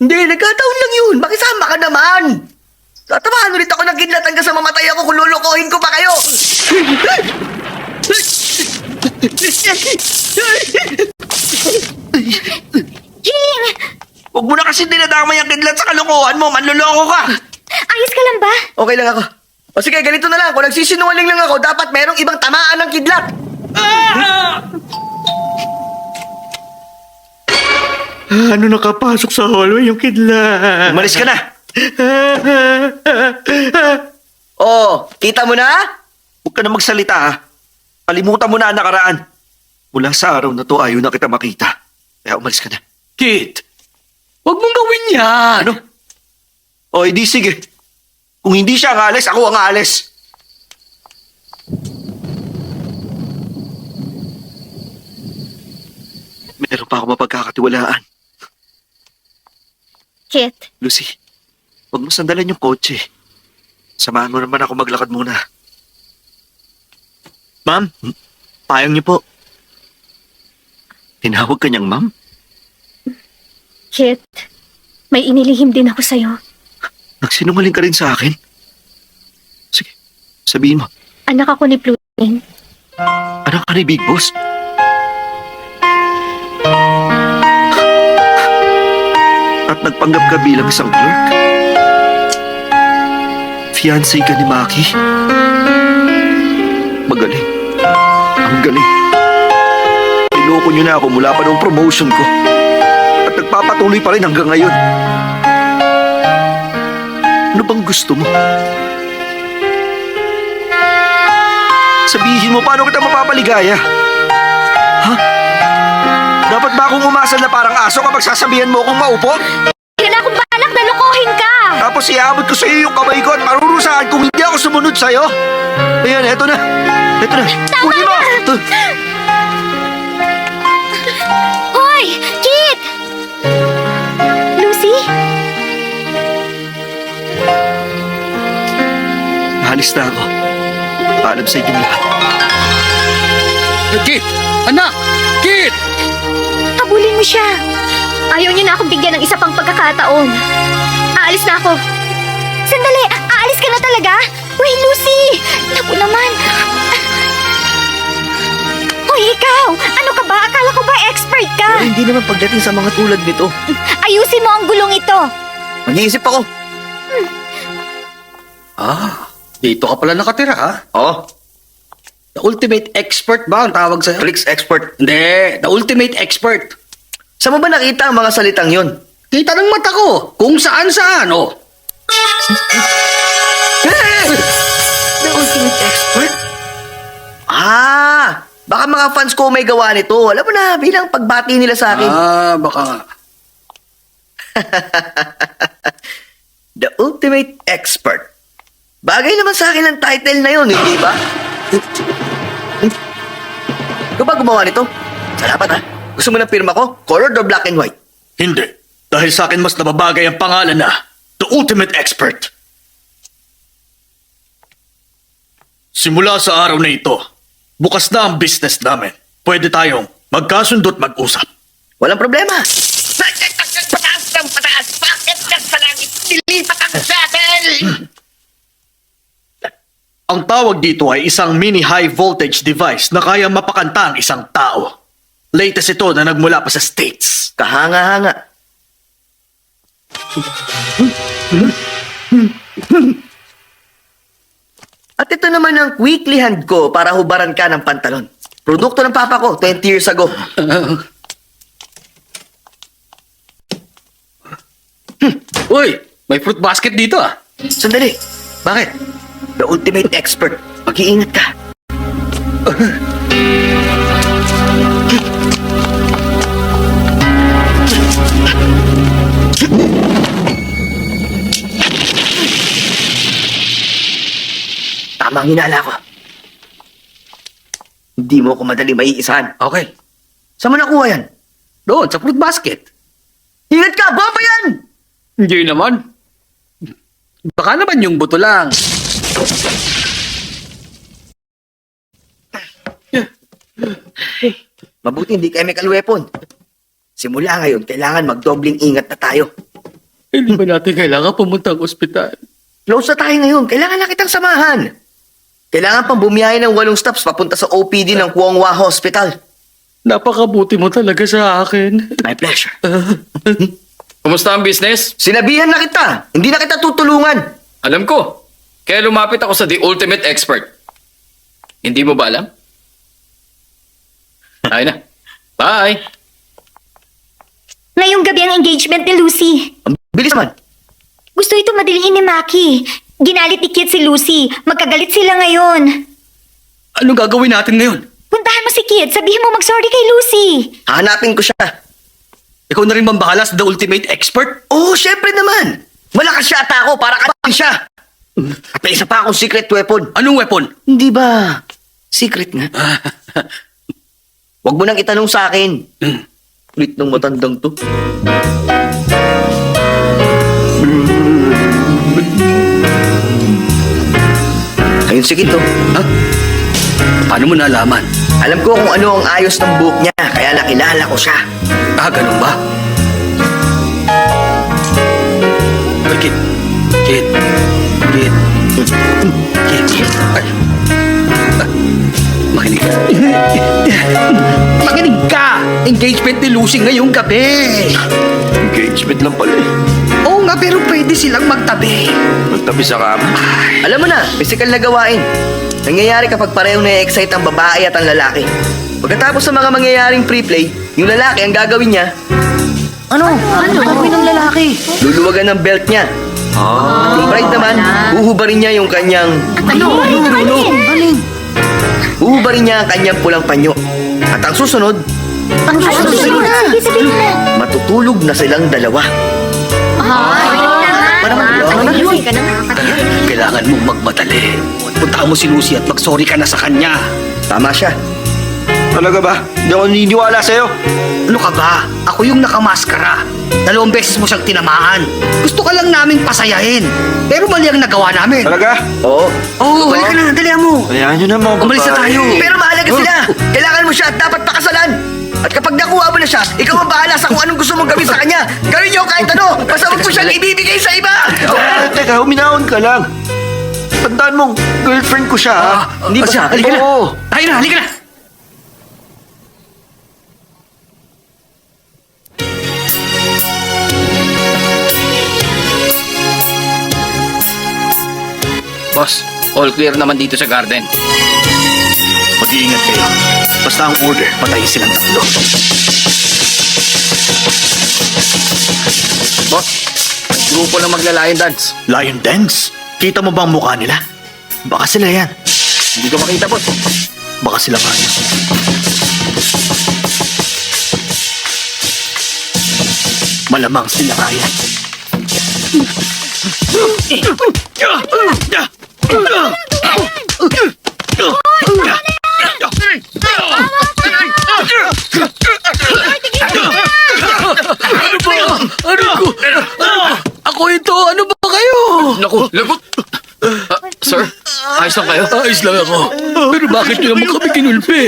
Speaker 2: Hindi, nagkataon lang yun. Makisama ka naman. Tatamaan ulit ako ng kidlat hanggang sa mamatay ako kung lolokohin ko pa kayo.
Speaker 3: Jing!
Speaker 4: Huwag mo na kasi dinadamay ang kidlat sa kalokohan mo. Manloloko ka.
Speaker 3: Ayos ka lang ba?
Speaker 2: Okay lang ako. O sige, ganito na lang. Kung nagsisinungaling lang ako, dapat merong ibang tamaan ng kidlat.
Speaker 4: Ano nakapasok sa hallway yung kidlat?
Speaker 2: Umalis ka na. Oh, kita mo na?
Speaker 4: Huwag ka na magsalita, ha? Kalimutan mo na ang nakaraan. Mula sa araw na to, ayaw na kita makita. Kaya umalis ka na.
Speaker 1: Kit! Huwag mong gawin yan!
Speaker 4: Ano? O, edi sige. Kung hindi siya ang alis, ako ang alis. Meron pa ako mapagkakatiwalaan.
Speaker 6: Kit,
Speaker 4: Lucy, huwag mo sandalan yung kotse. Samahan mo naman ako maglakad muna.
Speaker 5: Ma'am, payong niyo po.
Speaker 4: Tinawag ka niyang ma'am?
Speaker 6: Kit, may inilihim din ako sa'yo.
Speaker 4: Nagsinungaling ka rin sa akin? Sige, sabihin mo.
Speaker 6: Anak ako ni Plutin.
Speaker 4: Anak ka ni Big Boss? At nagpanggap ka bilang isang clerk? Fiancé ka ni Maki? Magaling. Ang galing. Niloko niyo na ako mula pa noong promotion ko. At nagpapatuloy pa rin hanggang ngayon. Ano bang gusto mo? Sabihin mo paano kita mapapaligaya? Ha? Dapat ba akong umasa na parang aso kapag sasabihan mo akong maupo?
Speaker 3: Kailan akong balak na lokohin ka?
Speaker 4: Tapos iabot ko sa iyo yung kamay ko at parurusahan kung hindi ako sumunod sa iyo. Ayan, eto na. Eto na. Kunin mo!
Speaker 3: Hoy! Kit! Lucy?
Speaker 4: Halis na ako. Paalam sa inyong lahat.
Speaker 1: Kit! Anak! Kit!
Speaker 3: Habulin mo siya.
Speaker 6: Ayaw niyo na akong bigyan ng isa pang pagkakataon. Aalis na ako.
Speaker 3: Sandali! Aalis ka na talaga? Uy, Lucy! Naku naman! Hoy, ikaw! Ano ka ba? Akala ko ba expert ka?
Speaker 2: Pero hindi naman pagdating sa mga tulad nito.
Speaker 3: Ayusin mo ang gulong ito.
Speaker 2: Mag-iisip ako.
Speaker 1: Dito ka pala nakatira, ha?
Speaker 2: Oh,
Speaker 1: The ultimate expert ba ang tawag sa'yo?
Speaker 2: tricks expert.
Speaker 1: Hindi, the ultimate expert.
Speaker 2: Saan mo ba nakita ang mga salitang yon?
Speaker 1: Kita ng mata ko, kung saan-saan, oh.
Speaker 2: The ultimate expert? Baka mga fans ko may gawa nito. Alam mo na, bilang pagbati nila sa akin.
Speaker 1: Baka nga.
Speaker 2: The ultimate expert. Bagay naman sa akin ang title na yun, hindi ba? Ikaw ba gumawa nito? Salamat ha. Gusto mo ng pirma ko? Colored or black and white?
Speaker 1: Hindi. Dahil sa akin mas nababagay ang pangalan na The Ultimate Expert. Simula sa araw na ito, bukas na ang business namin. Pwede tayong magkasundot mag-usap.
Speaker 2: Walang problema.
Speaker 8: Pataas ng pataas! Bakit ka sa langit? Nilipat ang shuttle!
Speaker 1: Ang tawag dito ay isang mini high voltage device na kaya mapakanta ang isang tao. Latest ito na nagmula pa sa States.
Speaker 2: Kahanga-hanga. At ito naman ang weekly hand ko para hubaran ka ng pantalon. Produkto ng papa ko 20 years ago.
Speaker 1: Uy, may fruit basket dito ah.
Speaker 2: Sandali.
Speaker 1: Bakit?
Speaker 2: The ultimate expert. Mag-iingat ka. Tama ang hinala ko. Hindi mo ako madali maiisahan.
Speaker 1: Okay.
Speaker 2: Saan mo nakuha yan?
Speaker 1: Doon, sa fruit basket.
Speaker 2: Ingat ka! Bomba yan!
Speaker 1: Hindi naman. Baka naman yung buto lang.
Speaker 2: Mabuti hindi chemical weapon. Simula ngayon, kailangan magdobling ingat na tayo.
Speaker 1: Hindi ba natin kailangan pumunta ang ospital?
Speaker 2: Close na tayo ngayon. Kailangan na kitang samahan. Kailangan pang bumiyahe ng 8 stops papunta sa OPD ng Kwongwa Hospital.
Speaker 1: Napakabuti mo talaga sa akin.
Speaker 2: My pleasure.
Speaker 7: Kumusta ang business?
Speaker 2: Sinabihan na kita. Hindi na kita tutulungan.
Speaker 7: Alam ko. Kaya lumapit ako sa The Ultimate Expert. Hindi mo ba alam? Ay na. Bye!
Speaker 3: Ngayong gabi ang engagement ni Lucy.
Speaker 2: Ang bilis naman.
Speaker 3: Gusto ito madaliin ni Maki. Ginalit ni Kit si Lucy. Magkagalit sila ngayon.
Speaker 1: Anong gagawin natin ngayon?
Speaker 3: Puntahan mo si Kit. Sabihin mo mag-sorry kay Lucy.
Speaker 2: Hanapin ko siya.
Speaker 1: Ikaw na rin bang bahala sa The Ultimate Expert?
Speaker 2: Oo, syempre naman. Malakas siya ata ako para kapatid siya. At may isa pa akong secret weapon.
Speaker 1: Anong weapon?
Speaker 2: Hindi ba? Secret nga. Huwag mo nang itanong sa akin. Kulit ng matandang to. Ayun si Kito.
Speaker 1: Ha? Paano mo nalaman?
Speaker 2: Alam ko kung ano ang ayos ng buhok niya, kaya nakilala ko siya.
Speaker 1: Ganun ba? Ay, Kit. Kit. Kit. Kit. Ay. Makinig ka. Makinig ka! Engagement ni Lucy ngayong gabi.
Speaker 11: Engagement lang pala eh.
Speaker 1: Oo nga, pero pwede silang magtabi.
Speaker 11: Magtabi sa kama.
Speaker 2: Alam mo na, physical na gawain. Nangyayari kapag parehong na-excite ang babae at ang lalaki. Pagkatapos sa mga mangyayaring pre-play, yung lalaki ang gagawin niya, Ano gagawin ng lalaki? Luluwagan ng belt niya. At yung bride naman, uhubarin niya yung kanyang... Uhubarin niya ang kanyang pulang panyo. At ang susunod,
Speaker 3: Sige, sabihin na.
Speaker 2: matutulog na silang dalawa.
Speaker 3: Ay,
Speaker 2: Para mag
Speaker 3: Lucy ka na nakakatawa.
Speaker 1: Kailangan mong magmadali. Puntahan mo si Lucy at mag-sorry ka na sa kanya.
Speaker 4: Tama siya. Talaga ba? Hindi ako naniniwala sa'yo.
Speaker 1: Ano ka ba? Ako yung nakamaskara. 2 beses mo siyang tinamaan. Gusto ka lang naming pasayahin. Pero mali ang nagawa namin.
Speaker 4: Talaga? Oo.
Speaker 1: Oo, halika na. Dalihan mo.
Speaker 4: Hayaan nyo na mga babae.
Speaker 1: Umalis na tayo.
Speaker 2: Pero mahalaga sila. Kailangan mo siya at dapat pakasalan. At kapag nakuha mo na siya, ikaw ang bahala sa kung anong gusto mong gawin sa kanya. Gawin niyo kahit ano. Basta huwag mo siyang ibibigay sa iba.
Speaker 4: Teka, huminahon ka lang. Tandaan mong girlfriend ko siya, ha? Hindi ba
Speaker 1: siya? Halika na.
Speaker 4: Oo.
Speaker 1: Tayo na, halika na.
Speaker 7: Boss, all clear naman dito sa garden.
Speaker 1: Mag-iingat kayo. Basta ang order, patayin silang 3.
Speaker 7: Boss, may grupo ng magla-lion dance.
Speaker 1: Lion dance? Kita mo ba ang mukha nila? Baka sila yan.
Speaker 7: Hindi ko makita, boss.
Speaker 1: Baka sila nga yan. Malamang sila nga yan. Ano ba? Ako ito! Ano ba kayo?
Speaker 7: Naku, lagot! Sir, ayos lang kayo?
Speaker 1: Ayos lang ako. Pero bakit nyo naman kami kinulpi?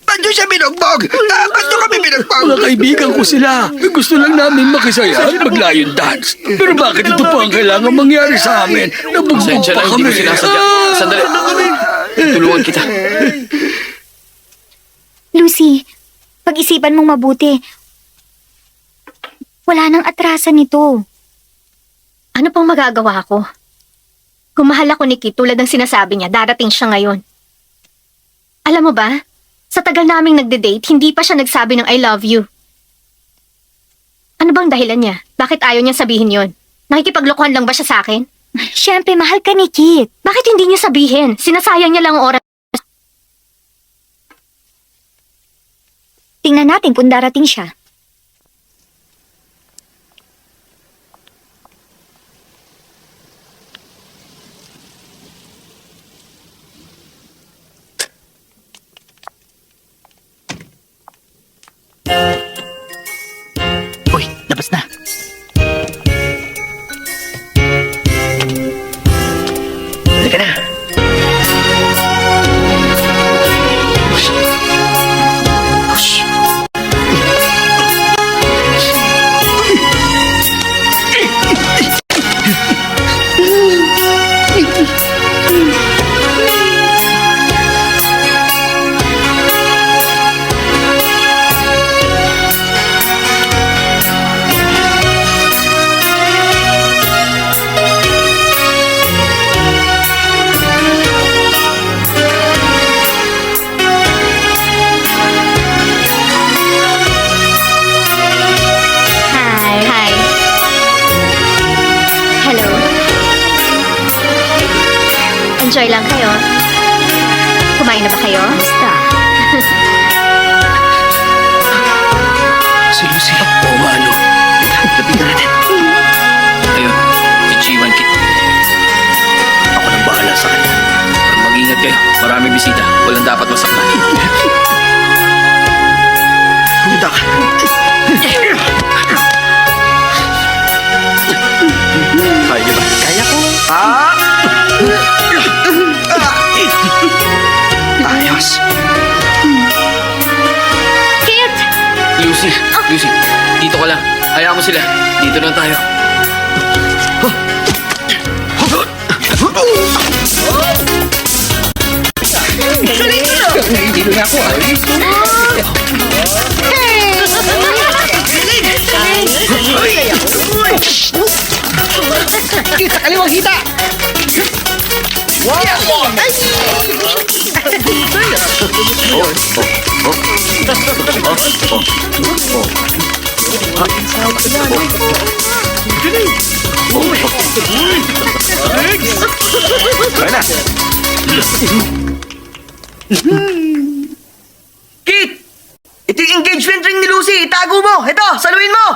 Speaker 9: Ba't siya binugbog? Ba't nyo kami binugbog?
Speaker 1: Mga kaibigan ko sila. Gusto lang namin makisaya at mag-lion dance. Pero bakit ito pa ang kailangan mangyari sa amin? Nabugbog
Speaker 7: Pasensya
Speaker 1: pa
Speaker 7: na, hindi
Speaker 1: kami.
Speaker 7: ko sinasadya. Sandali. Tulungan kita.
Speaker 3: Lucy, pag-isipan mong mabuti. Wala nang atrasan nito.
Speaker 6: Ano pang magagawa ko? Kung mahal ako ni Kit tulad ng sinasabi niya, darating siya ngayon. Alam mo ba, sa tagal naming nagde-date, hindi pa siya nagsabi ng I love you. Ano bang dahilan niya? Bakit ayaw niya sabihin yon? Nakikipaglokohan lang ba siya sa akin?
Speaker 3: Siyempre, mahal ka ni Kit.
Speaker 6: Bakit hindi niya sabihin? Sinasayang niya lang ang oras.
Speaker 3: Tingnan natin kung darating siya.
Speaker 1: Uy, labas na.
Speaker 2: Halika na.
Speaker 6: Hi. Hello. Enjoy lang kayo. Kumain na ba kayo? Basta.
Speaker 1: Si Lucy. Oo nga, ano? Lapitan natin.
Speaker 7: Ayun, si Chiwan Kit.
Speaker 1: Ako nang bahala sa kanya.
Speaker 7: Mag-ingat kayo. Maraming bisita. Walang dapat masaktan.
Speaker 1: Punta ka. Kaya niyo ba? Kaya ko.
Speaker 4: Ayos.
Speaker 6: Kit!
Speaker 7: Lucy, dito ka lang. Hayaan mo sila. Dito lang tayo.
Speaker 1: Hindi na ako, Kita, kaliwang kita!
Speaker 4: Kaya na.
Speaker 2: Kit! Ito yung engagement ring ni Lucy. Itago mo. Ito, saluhin mo.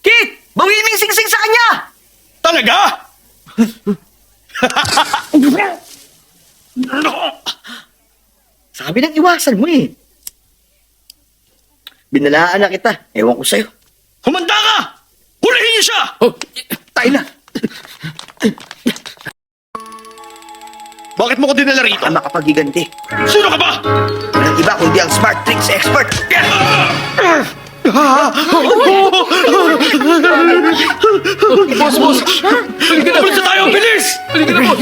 Speaker 2: Kit! Bawiin mo yung singsing sa kanya!
Speaker 1: Talaga?
Speaker 2: Sabi nang iwasan mo eh. Binalaan na kita. Ewan ko sa'yo.
Speaker 1: Humanda ka! Hulihin niyo siya!
Speaker 7: Oh,
Speaker 2: Tayo na.
Speaker 1: Bakit mo ko dinala rito?
Speaker 2: Baka makapagiganti.
Speaker 1: Sino ka ba?
Speaker 2: Walang iba kundi ang Smart Tricks Expert.
Speaker 1: Boss! Halika na! Halika tayo! Bilis! Halika na, boss!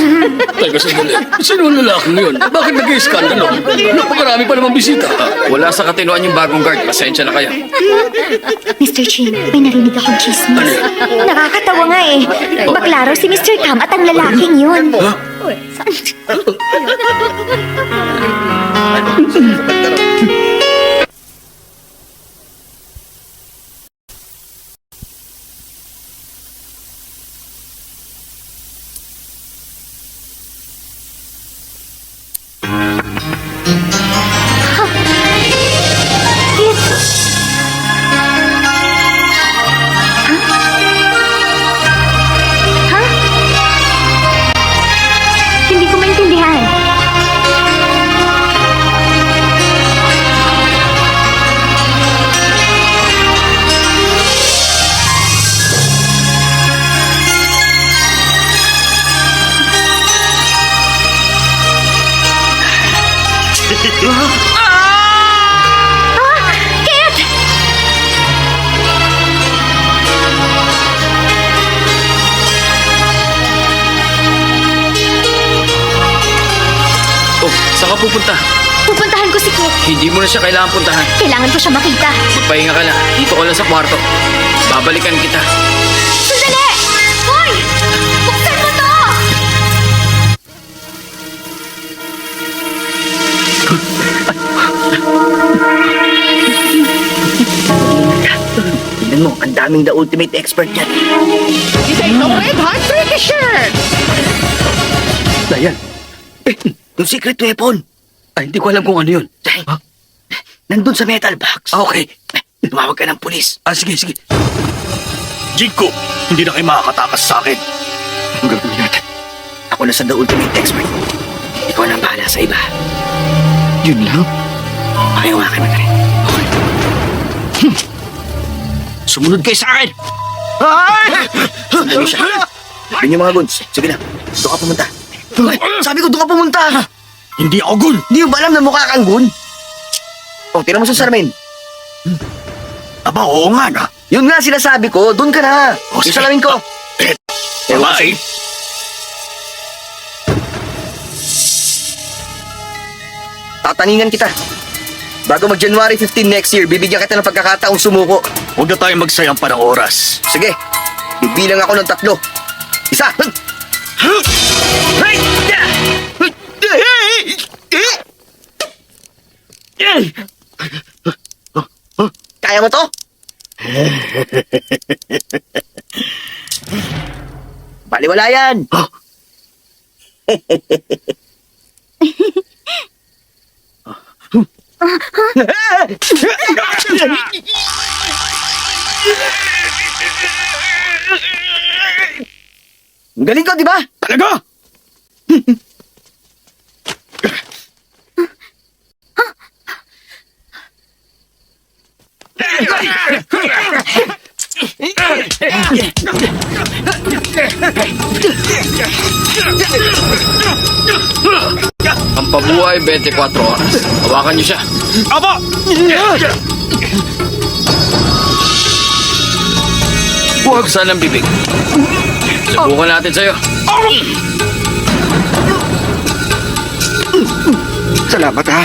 Speaker 1: Teka, sandali. Sino ang lalaking yun? Bakit nag-iskandalo? Napakarami pa namang bisita.
Speaker 7: wala sa katinuan yung bagong guard. Pasensya na kayo.
Speaker 3: Mr. Chin, may narinig akong chismis. Nakakatawa nga eh. Baklaro si Mr. Tam at ang lalaking yun. Hindi ko maintindihan. Kit!
Speaker 7: Oh, saan ka pupunta?
Speaker 3: Pupuntahan ko si Kit.
Speaker 7: Hindi mo na siya kailangan puntahan.
Speaker 3: Kailangan ko siya makita.
Speaker 7: Magpahinga ka lang. Dito ka lang sa kwarto. Babalikan kita.
Speaker 3: Sandali! Hoy! Buksan mo to!
Speaker 2: Tingnan mo, ang daming the ultimate expert yan.
Speaker 1: Dayan.
Speaker 2: Yung secret weapon.
Speaker 1: Ay, hindi ko alam kung ano yun.
Speaker 2: Nandun sa metal box.
Speaker 1: Okay.
Speaker 2: Tumawag ka ng pulis.
Speaker 1: Sige. Jigko, hindi na kayo makakatakas sa akin.
Speaker 2: Ang gagawin natin. Ako na sa the ultimate expert. Ikaw na ang bahala sa iba.
Speaker 1: Yun lang?
Speaker 2: Pakihawakan mo na rin.
Speaker 1: Sumunod kayo sa akin!
Speaker 2: Sandali siya. Yun yung mga guns. Sige na. Doon ka pumunta. Ay, sabi ko doon ka pumunta.
Speaker 1: Hindi ako gun!
Speaker 2: Hindi mo ba alam na mukha kang gun? O, tira mo sa salamin.
Speaker 1: Aba, oo nga na.
Speaker 2: Yun nga sinasabi ko. Doon ka na.
Speaker 1: O,
Speaker 2: Yung
Speaker 1: sige.
Speaker 2: salamin ko. Ewan
Speaker 1: Bye!
Speaker 2: Tataningan kita. Bago mag-January 15 next year, bibigyan kita ng pagkakataong sumuko.
Speaker 1: Huwag na tayong magsayang pa ng oras.
Speaker 2: Sige, bibilang ako ng 3. Isa. Kaya mo to? Baliwala yan. Ang galing ko, di ba?
Speaker 1: Talaga?
Speaker 7: Ang pabuhay 24 oras. Hawakan niyo siya.
Speaker 1: Aba!
Speaker 7: Buksan ang bibig. Subukan natin sa'yo.
Speaker 2: Salamat, ha?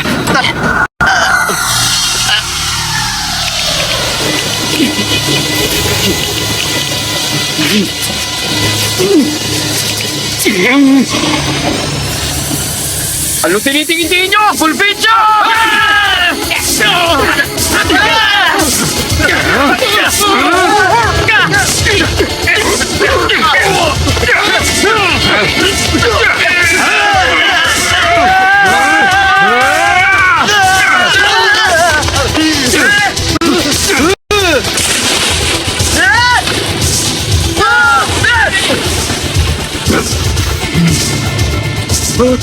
Speaker 7: Anong tinitingin niyo? Pulpityo!
Speaker 1: Kalma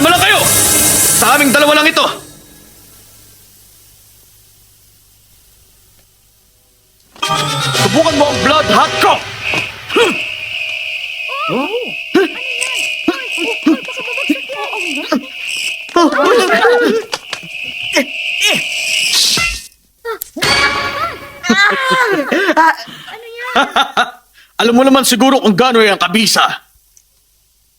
Speaker 1: lang kayo! Sa aming dalawa lang ito! Subukan mo ang blood hot ko! Alam mo naman siguro kung gaano yung kabisa.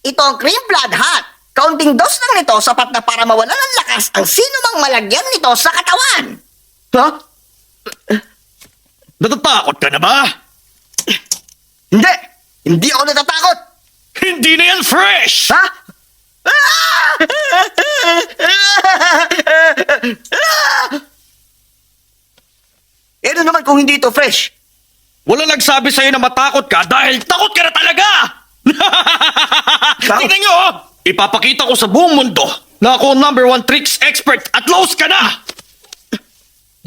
Speaker 12: Ito ang cream blood hot. Kaunting dos lang nito sapat na para mawalan ng lakas ang sino mang malagyan nito sa katawan.
Speaker 1: Ha? Natatakot ka na ba?
Speaker 12: Hindi! Hindi ako natatakot!
Speaker 1: Hindi na yan fresh!
Speaker 12: Ha? Ano naman kung hindi ito fresh?
Speaker 1: Wala nagsabi sa'yo na matakot ka dahil takot ka na talaga! Tingnan nyo, oh! Ipapakita ko sa buong mundo na ako ang #1 tricks expert at lost ka na!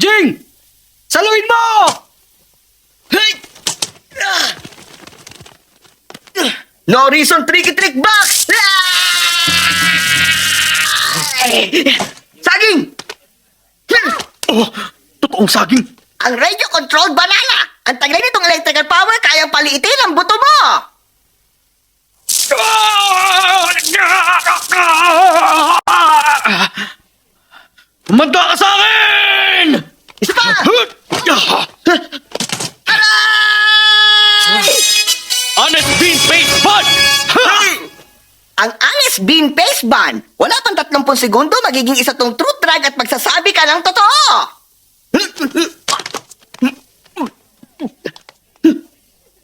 Speaker 1: Jing! Saluin mo! Hey!
Speaker 12: No reason tricky trick box! Saging!
Speaker 1: Oh, totoong saging.
Speaker 12: Ang radio-controlled banana! Ang taglay nitong electrical power kayang paliitin ang buto mo!
Speaker 1: Umanda ka sa akin!
Speaker 12: Isa pa! Aray!
Speaker 1: Honest bean paste bun!
Speaker 12: Ang honest bean paste ban, wala pang 30 segundo magiging isa tong truth drag at magsasabi ka ng totoo!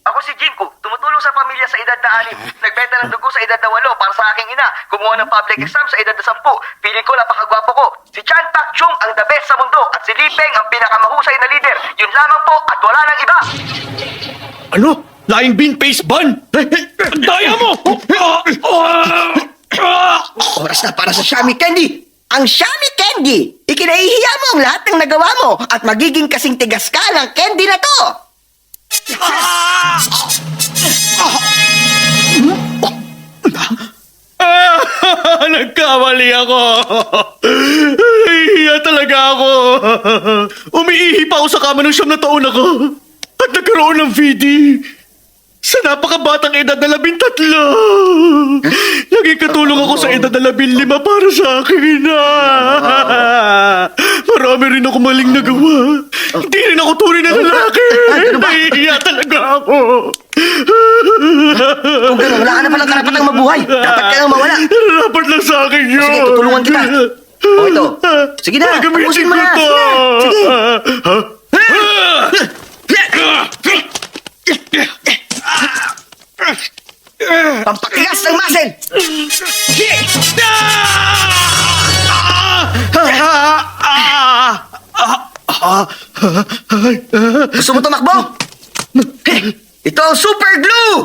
Speaker 2: Ako si Jinko, tumutulong sa pamilya sa edad na 6. Nagbenta ng dugo sa edad na 8 para sa aking ina. Kumuha ng public exam sa edad na 10. Piling ko napakagwapo ko. Si Chan Pak Chung ang the best sa mundo at si Li Peng ang pinakamahusay na leader. Yun lamang po at wala nang iba.
Speaker 1: Ano? Lying bean paste bun? Ang daya mo!
Speaker 12: Oras na para sa Shami Candy! Ang Shami Candy! Ikinahihiya mo ang lahat ng nagawa mo at magiging kasing tigas ka ng candy na to!
Speaker 1: Nagkamali ako. Nahihiya talaga ako. Umiihi pa ako sa kama ng 9 na taon ako. At nagkaroon ng VD. Sa napakabatang edad na 13. Naging katulong ako sa edad na 15 para sa akin. Marami rin ako maling nagawa. Hindi rin ako tunay na lalaki. Nahihiya talaga ako.
Speaker 12: Kung gano'n, wala ka na palang karapatang mabuhay. Dapat ka nang mawala.
Speaker 1: Dapat lang sa akin yun.
Speaker 12: Sige, tutulungan kita. O ito. Sige na, tapusin mo na. Sige. Pampatigas ng muscle. Gusto mo tumakbo? Ito ang super glue!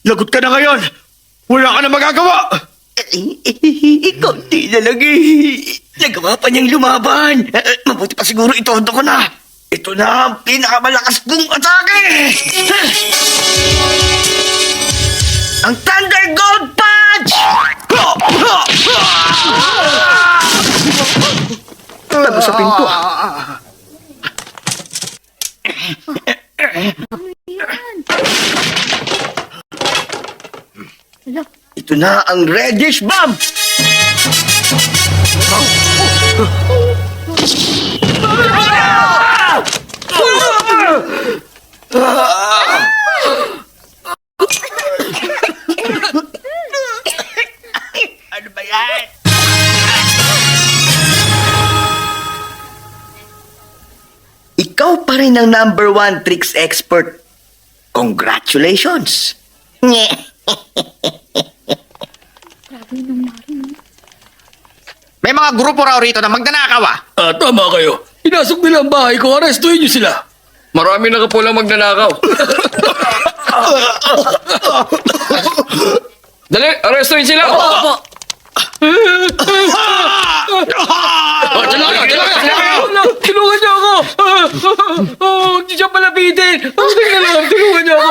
Speaker 1: Lagot ka na ngayon. Wala ka na magagawa.
Speaker 12: Konti na lang eh. Nagawa pa niyang lumaban. Mabuti pa siguro itondo ko na. Ito na ang pinakamalakas kong atake! Ang Thunder Gold Punch! Tago sa pinto. Ito na ang Reddish Bomb! Ano ba yan? Ikaw pa rin ang #1 tricks expert. Congratulations!
Speaker 13: May mga grupo raw rito na magnanakaw ah.
Speaker 1: Tama kayo. Pinasok nila ang bahay ko. Arestuhin niyo sila.
Speaker 7: Marami na kapulang magnanakaw. Dali, arrestuin sila!
Speaker 1: Tulungan niyo ako! Huwag niyo siya palapitin! Tulungan niyo ako!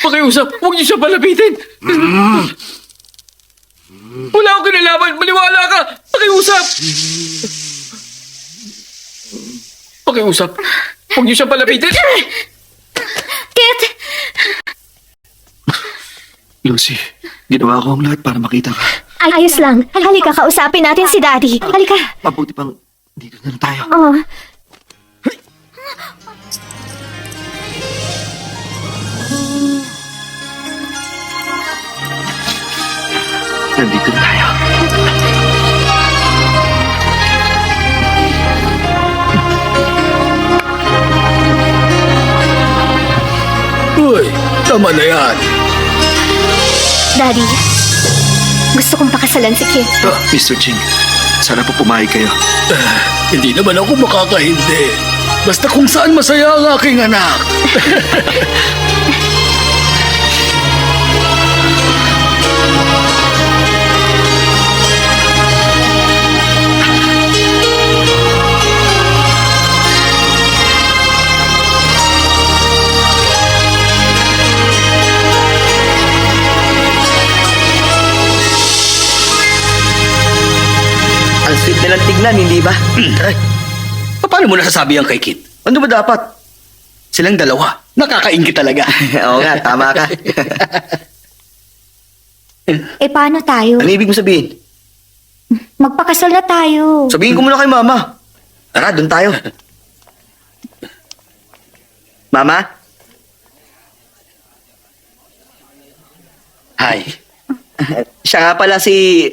Speaker 1: Pakiusap, huwag niyo siya palapitin! Wala akong kinalaman! Maniwala ka! Pakiusap! Pakiusap, huwag niyo siya palapitin!
Speaker 6: Kit!
Speaker 4: Lucy, ginawa ko ang lahat para makita ka.
Speaker 6: Ayos lang. Halika, kausapin natin si Daddy. Halika.
Speaker 4: Mabuti pang dito na lang tayo.
Speaker 6: Oh.
Speaker 4: Nandito na tayo.
Speaker 1: Uy, tama na yan.
Speaker 6: Daddy, gusto kong pakasalan si Kit.
Speaker 4: Mr. Ching, sana po pumayag kayo.
Speaker 1: Hindi naman ako makakahindi. Basta kung saan masaya ang aking anak.
Speaker 2: Ang sweet nilang tignan, hindi ba? Ay,
Speaker 1: Paano mo nasasabi yan kay Kit?
Speaker 2: ano ba dapat?
Speaker 1: Silang dalawa. Nakakaingit talaga.
Speaker 2: Oo nga, tama ka.
Speaker 3: Eh, paano tayo?
Speaker 2: Ano ibig mo sabihin?
Speaker 3: Magpakasal na tayo.
Speaker 2: Sabihin ko muna kay Mama. Tara, doon tayo. Mama?
Speaker 1: Hi.
Speaker 2: Siya nga pala si...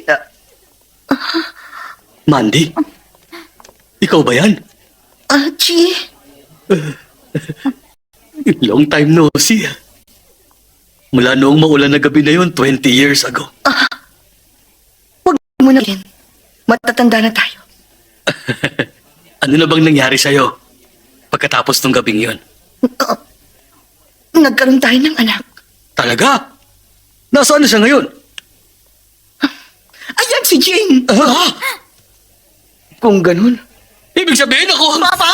Speaker 1: Mandy? Ikaw ba yan?
Speaker 12: Archie.
Speaker 1: Long time no see. Mula noong maulan na gabi na yun, 20 years ago.
Speaker 12: Huwag mo na rin. Matatanda na tayo.
Speaker 1: Ano na bang nangyari sa'yo pagkatapos ng gabing yun?
Speaker 12: Nagkaroon tayo ng anak.
Speaker 1: Talaga? Nasaan na siya ngayon?
Speaker 12: Ayan si Jane.
Speaker 2: Kung ganun.
Speaker 1: Ibig sabihin ako...
Speaker 12: Papa!